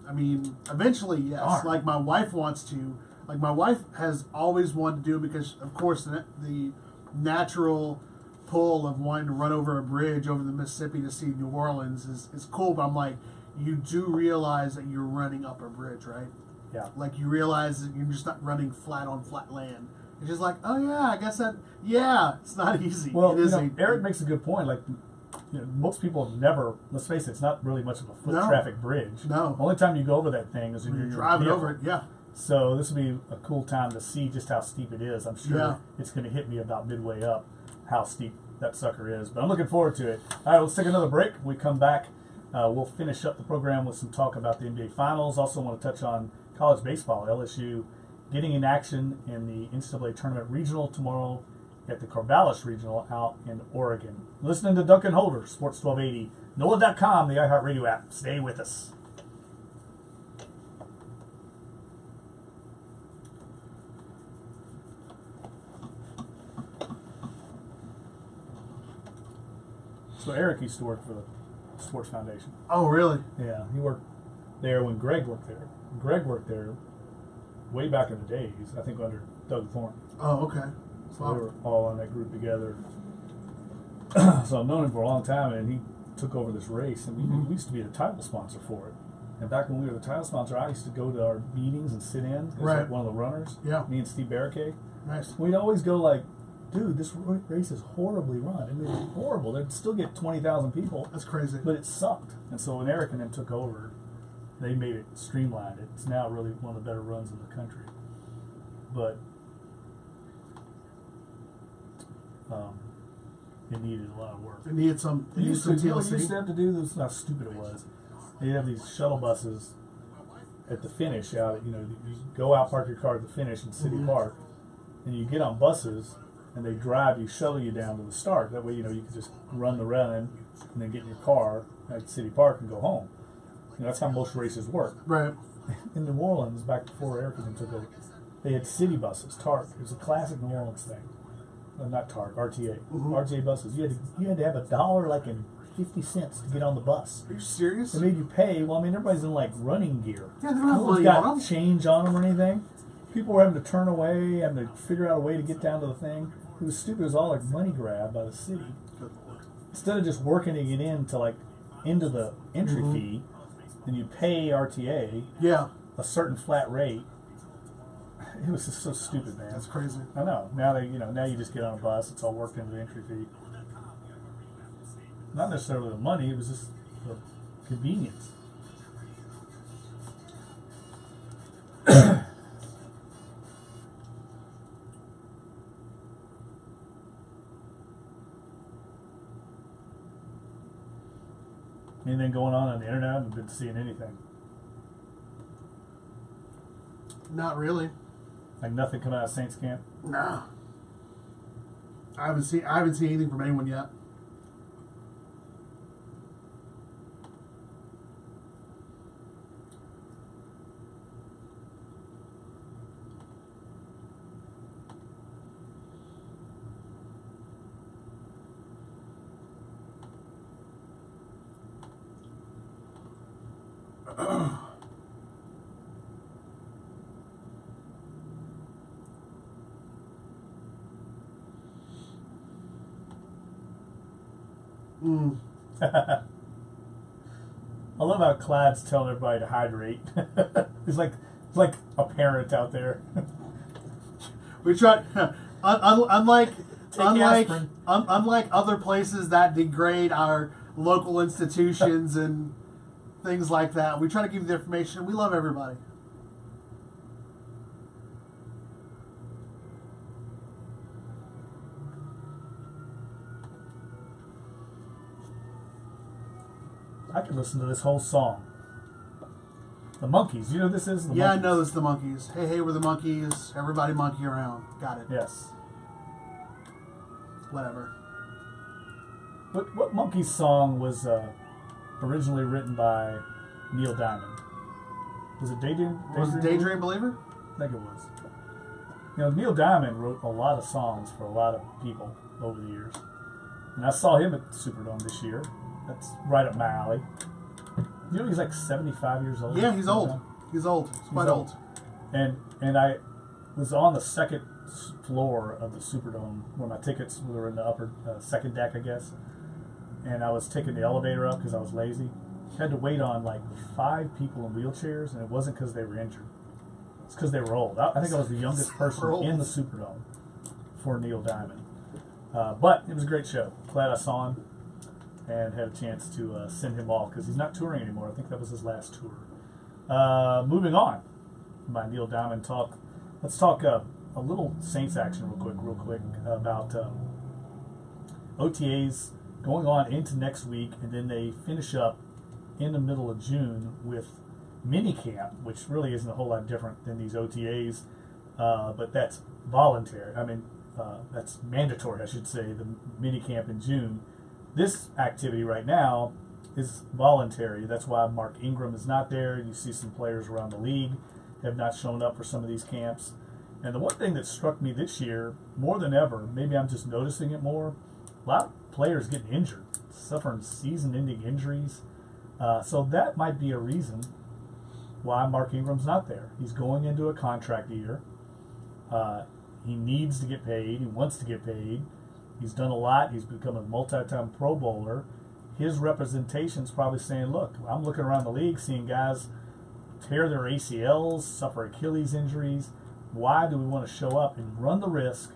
A: I mean, eventually, yes.
B: Darn.
A: Like my wife wants to. Like my wife has always wanted to do it because, of course, the natural pull of wanting to run over a bridge over the Mississippi to see New Orleans is cool. But I'm like, you do realize that you're running up a bridge, right?
B: Yeah.
A: Like you realize that you're just not running flat on flat land. It's just like, oh yeah, I guess that. Yeah, it's not easy.
B: Well,
A: it is
B: Eric makes a good point. Like, most people have never. Let's face it, it's not really much of a foot traffic bridge.
A: No.
B: The only time you go over that thing is when you're
A: driving over it. Yeah.
B: So this will be a cool time to see just how steep it is. I'm sure it's going to hit me about midway up how steep that sucker is. But I'm looking forward to it. All right, let's take another break. When we come back, we'll finish up the program with some talk about the NBA Finals. Also want to touch on college baseball. LSU getting in action in the NCAA Tournament Regional tomorrow at the Corvallis Regional out in Oregon. Listening to Dunc and Holder, Sports 1280, NOLA.com, the iHeartRadio app. Stay with us. So Eric used to work for the Sports Foundation.
A: Oh, really?
B: Yeah, he worked there when Greg worked there. Greg worked there way back in the days, I think under Doug Thornton.
A: Oh, okay.
B: So they were all on that group together. So I've known him for a long time, and he took over this race, and we used to be the title sponsor for it. And back when we were the title sponsor, I used to go to our meetings and sit in as like one of the runners.
A: Yeah.
B: Me and Steve Barricade.
A: Nice.
B: We'd always go like, dude, this race is horribly run. I mean, it's horrible. They'd still get 20,000 people.
A: That's crazy.
B: But it sucked. And so when Eric and them took over, they made it streamlined. It's now really one of the better runs in the country. But it needed a lot of work.
A: It needed some.
B: It used to
A: TLC.
B: have to do this. How stupid it was. They'd have these shuttle buses at the finish. Out, you go out, park your car at the finish in City Park, and you get on buses, and they drive you, shuttle you down to the start. That way, you can just run the run and then get in your car at City Park and go home. That's how most races work.
A: Right.
B: In New Orleans, back before Eric took over, they had city buses. TARC. It was a classic New Orleans thing. Not TARC, RTA. RTA buses. You had to have $1.50 to get on the bus.
A: Are you serious?
B: They made you pay. Well, I mean, everybody's in like running gear.
A: Yeah, they don't have
B: No one's
A: money
B: got
A: on them.
B: change on them or anything. People were having to turn away, having to figure out a way to get down to the thing. It was stupid. It was all like money grab by the city.
A: Good Lord.
B: Instead of just working to get into the entry fee, and you pay RTA a certain flat rate. It was just so stupid, man.
A: That's crazy.
B: I know. Now now you just get on a bus. It's all worked into the entry fee. Not necessarily the money. It was just the convenience. Anything going on the internet? I haven't been seeing anything.
A: Not really.
B: Like nothing coming out of Saints camp?
A: No. I haven't seen anything from anyone yet.
B: I love how Clyde's telling everybody to hydrate. He's like a parent out there.
A: We try, unlike
B: aspirin.
A: unlike other places that degrade our local institutions and things like that. We try to give you the information. We love everybody.
B: I could listen to this whole song. The Monkees. You know who this is?
A: Yeah, I know this is the Monkees. Hey, hey, we're the Monkees. Everybody monkey around. Got it.
B: Yes.
A: Whatever.
B: What Monkees song was originally written by Neil Diamond? Was it Daydream?
A: Was it Daydream Believer?
B: I think it was. You know, Neil Diamond wrote a lot of songs for a lot of people over the years. And I saw him at the Superdome this year. That's right up my alley. You know he's like 75 years old?
A: Yeah, he's old. He's old. He's quite old.
B: And I was on the second floor of the Superdome where my tickets were in the upper second deck, I guess. And I was taking the elevator up because I was lazy. Had to wait on like 5 people in wheelchairs, and it wasn't because they were injured. It's because they were old. I think I was the youngest person in the Superdome for Neil Diamond. But it was a great show. Glad I saw him and had a chance to send him off because he's not touring anymore. I think that was his last tour. Moving on, my Neil Diamond talk. Let's talk a little Saints action real quick about OTAs going on into next week, and then they finish up in the middle of June with minicamp, which really isn't a whole lot different than these OTAs, but that's voluntary. That's mandatory, I should say, the minicamp in June. This activity right now is voluntary. That's why Mark Ingram is not there. You see some players around the league have not shown up for some of these camps. And the one thing that struck me this year, more than ever, maybe I'm just noticing it more, a lot of players getting injured, suffering season-ending injuries. So that might be a reason why Mark Ingram's not there. He's going into a contract year. He needs to get paid. He wants to get paid. He's done a lot. He's become a multi-time Pro Bowler. His representation's probably saying, look, I'm looking around the league seeing guys tear their ACLs, suffer Achilles injuries. Why do we want to show up and run the risk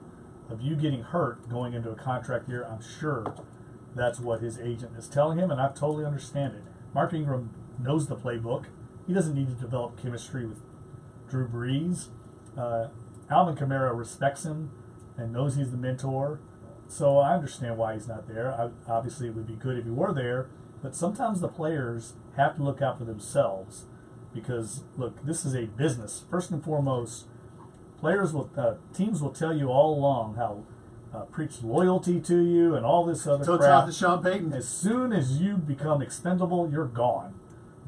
B: of you getting hurt going into a contract year? I'm sure that's what his agent is telling him, and I totally understand it. Mark Ingram knows the playbook. He doesn't need to develop chemistry with Drew Brees. Alvin Kamara respects him and knows he's the mentor. So I understand why he's not there. Obviously, it would be good if he were there, but sometimes the players have to look out for themselves because, look, this is a business. First and foremost, teams will tell you all along how preach loyalty to you and all this other crap.
A: Talk to Sean Payton.
B: As soon as you become expendable, you're gone,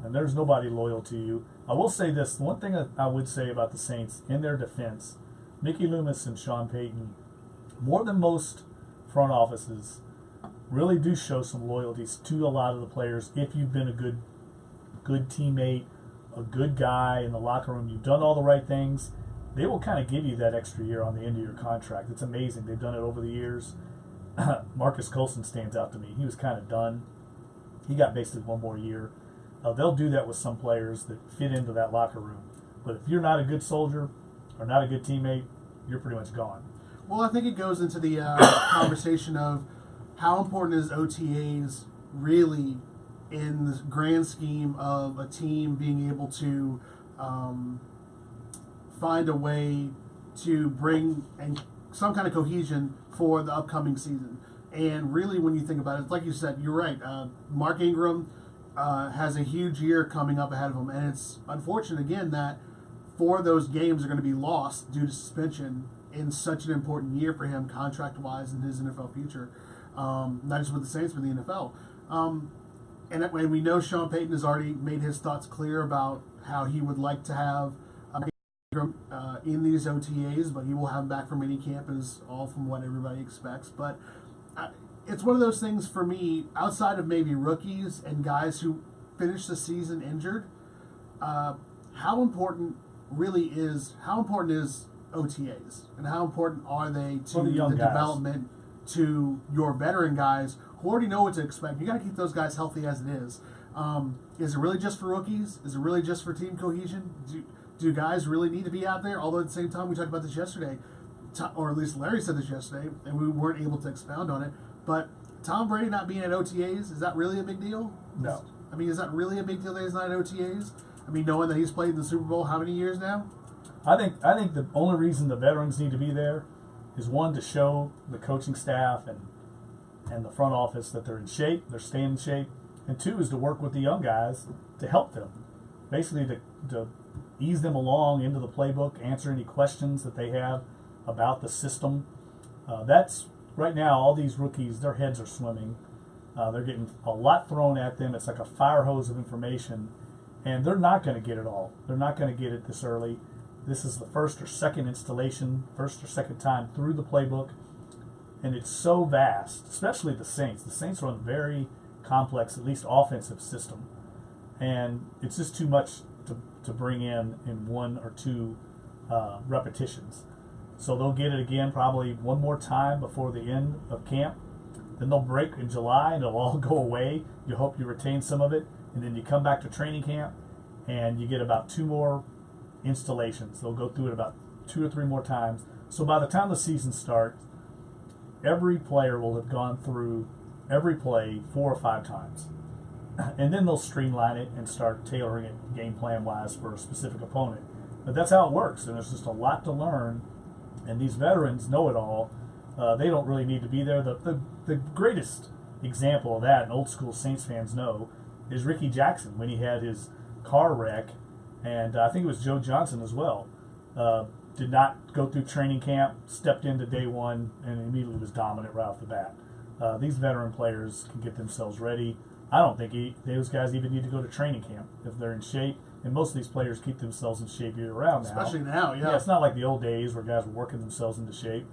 B: and there's nobody loyal to you. I will say this: one thing I would say about the Saints, in their defense, Mickey Loomis and Sean Payton, more than most front offices, really do show some loyalties to a lot of the players. If you've been a good teammate, a good guy in the locker room, you've done all the right things, they will kind of give you that extra year on the end of your contract. It's amazing. They've done it over the years. Marcus Colson stands out to me. He was kind of done. He got basically one more year. They'll do that with some players that fit into that locker room. But if you're not a good soldier or not a good teammate, you're pretty much gone.
A: Well, I think it goes into the conversation of how important is OTAs really in the grand scheme of a team being able to find a way to bring some kind of cohesion for the upcoming season. And really, when you think about it, like you said, you're right. Mark Ingram has a huge year coming up ahead of him, and it's unfortunate, again, that 4 of those games are going to be lost due to suspension in such an important year for him, contract-wise, in his NFL future. Not just with the Saints, but the NFL. And we know Sean Payton has already made his thoughts clear about how he would like to have Ingram in these OTAs, but he will have him back for minicamp, is all from what everybody expects. But it's one of those things for me, outside of maybe rookies and guys who finish the season injured, how important is OTAs, and how important are they to the development to your veteran guys who already know what to expect? You got to keep those guys healthy as it is. Is it really just for rookies? Is it really just for team cohesion? Do guys really need to be out there? Although at the same time, we talked about this yesterday, or at least Larry said this yesterday, and we weren't able to expound on it. But Tom Brady not being at OTAs, is that really a big deal?
B: No.
A: Is that really a big deal that he's not at OTAs? Knowing that he's played in the Super Bowl how many years now?
B: I think the only reason the veterans need to be there is, one, to show the coaching staff and the front office that they're in shape, they're staying in shape, and 2 is to work with the young guys to help them, basically to ease them along into the playbook, answer any questions that they have about the system. That's right now, all these rookies, their heads are swimming. They're getting a lot thrown at them. It's like a fire hose of information, and they're not going to get it all. They're not going to get it this early. This is the first or second installation, first or second time through the playbook, and it's so vast, especially the Saints. The Saints run a very complex, at least offensive system, and it's just too much to bring in 1 or 2 repetitions. So they'll get it again probably one more time before the end of camp. Then they'll break in July and it'll all go away. You hope you retain some of it, and then you come back to training camp and you get about 2 more installations. They'll go through it about 2 or 3 more times. So by the time the season starts, every player will have gone through every play 4 or 5 times. And then they'll streamline it and start tailoring it game plan wise for a specific opponent. But that's how it works, and there's just a lot to learn. And these veterans know it all. They don't really need to be there. The greatest example of that, and old school Saints fans know, is Ricky Jackson when he had his car wreck, and I think it was Joe Johnson as well. Did not go through training camp, stepped into day 1, and immediately was dominant right off the bat. These veteran players can get themselves ready. I don't think those guys even need to go to training camp if they're in shape. And most of these players keep themselves in shape year round now.
A: Especially now, yeah.
B: Yeah, it's not like the old days where guys were working themselves into shape.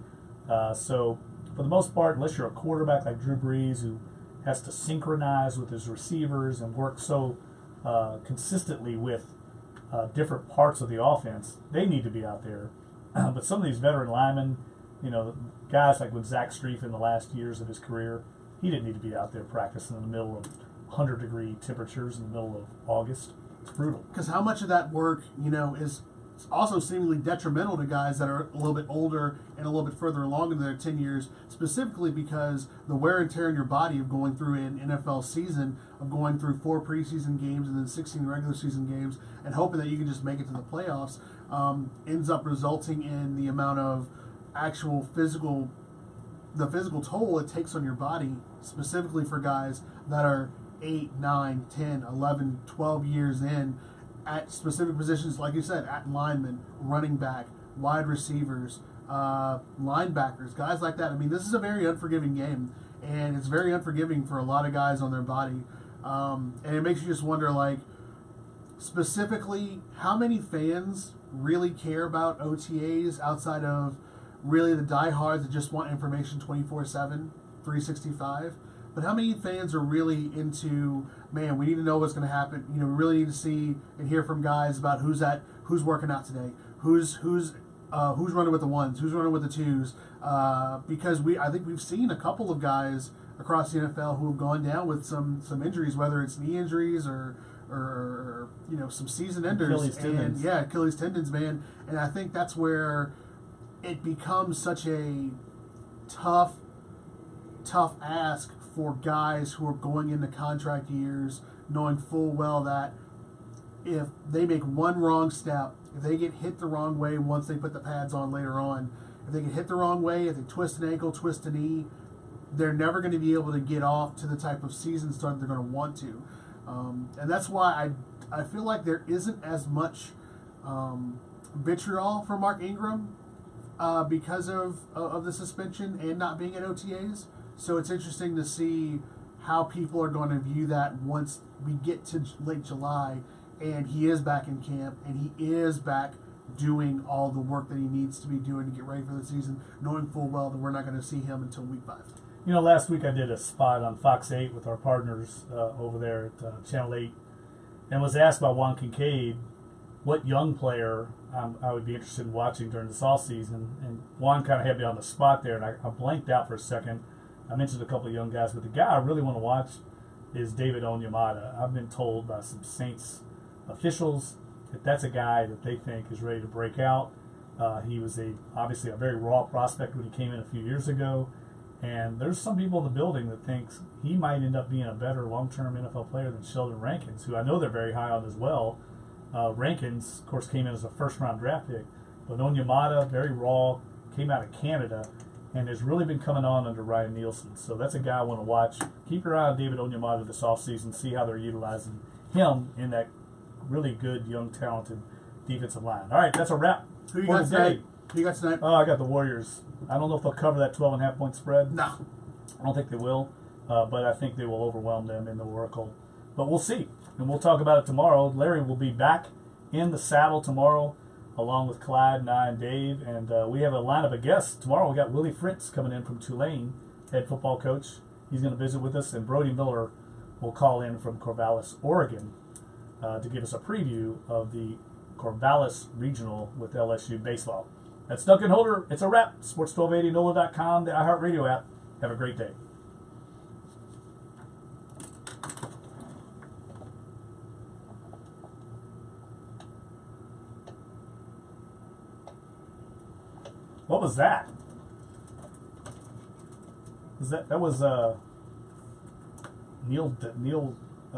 B: So for the most part, unless you're a quarterback like Drew Brees, who has to synchronize with his receivers and work so consistently with different parts of the offense, they need to be out there. But some of these veteran linemen, guys like with Zach Strief in the last years of his career, he didn't need to be out there practicing in the middle of 100-degree temperatures in the middle of August. It's brutal.
A: Because how much of that work, is also seemingly detrimental to guys that are a little bit older and a little bit further along in their 10 years, specifically because the wear and tear in your body of going through an NFL season, of going through 4 preseason games and then 16 regular season games, and hoping that you can just make it to the playoffs, ends up resulting in the amount of actual physical toll it takes on your body, specifically for guys that are 8, 9, 10, 11, 12 years in at specific positions, like you said, at linemen, running back, wide receivers, linebackers, guys like that. I mean, this is a very unforgiving game, and it's very unforgiving for a lot of guys on their body. And it makes you just wonder, specifically, how many fans really care about OTAs outside of really the diehards that just want information 24/7, 365? But how many fans are really into, man, we need to know what's going to happen. We really need to see and hear from guys about who's working out today, who's running with the 1s, who's running with the 2s. Because I think we've seen a couple of guys across the NFL who have gone down with some injuries, whether it's knee injuries or some season enders.
B: Achilles tendons.
A: Achilles tendons, man. And I think that's where it becomes such a tough ask for guys who are going into contract years knowing full well that if they make one wrong step, if they get hit the wrong way once they put the pads on later on, if they get hit the wrong way, if they twist an ankle, twist a knee, they're never going to be able to get off to the type of season start they're going to want to. And that's why I feel like there isn't as much vitriol for Mark Ingram because of the suspension and not being at OTAs. So it's interesting to see how people are going to view that once we get to late July and he is back in camp and he is back doing all the work that he needs to be doing to get ready for the season, knowing full well that we're not going to see him until week 5.
B: Last week I did a spot on Fox 8 with our partners over there at Channel 8 and was asked by Juan Kincaid what young player I would be interested in watching during this offseason. And Juan kind of had me on the spot there, and I blanked out for a second. I mentioned a couple of young guys, but the guy I really want to watch is David Onyemata. I've been told by some Saints officials that that's a guy that they think is ready to break out. He was obviously a very raw prospect when he came in a few years ago, and there's some people in the building that thinks he might end up being a better long-term NFL player than Sheldon Rankins, who I know they're very high on as well. Rankins, of course, came in as a first-round draft pick, but Onyemata, very raw, came out of Canada, and has really been coming on under Ryan Nielsen. So that's a guy I want to watch. Keep your eye on David Onyemata this offseason, see how they're utilizing him in that really good, young, talented defensive line. All right, that's a wrap.
A: Who you got tonight? Who you got tonight?
B: Oh, I got the Warriors. I don't know if they'll cover that 12.5 point spread.
A: No.
B: I don't think they will, but I think they will overwhelm them in the Oracle. But we'll see, and we'll talk about it tomorrow. Larry will be back in the saddle tomorrow, along with Clyde and I and Dave, and we have a lineup of guests. Tomorrow we got Willie Fritz coming in from Tulane, head football coach. He's going to visit with us, and Brody Miller will call in from Corvallis, Oregon, to give us a preview of the Corvallis Regional with LSU baseball. That's Duncan Holder. It's a wrap. Sports1280, NOLA.com, the iHeartRadio app. Have a great day. What was that? That was Neil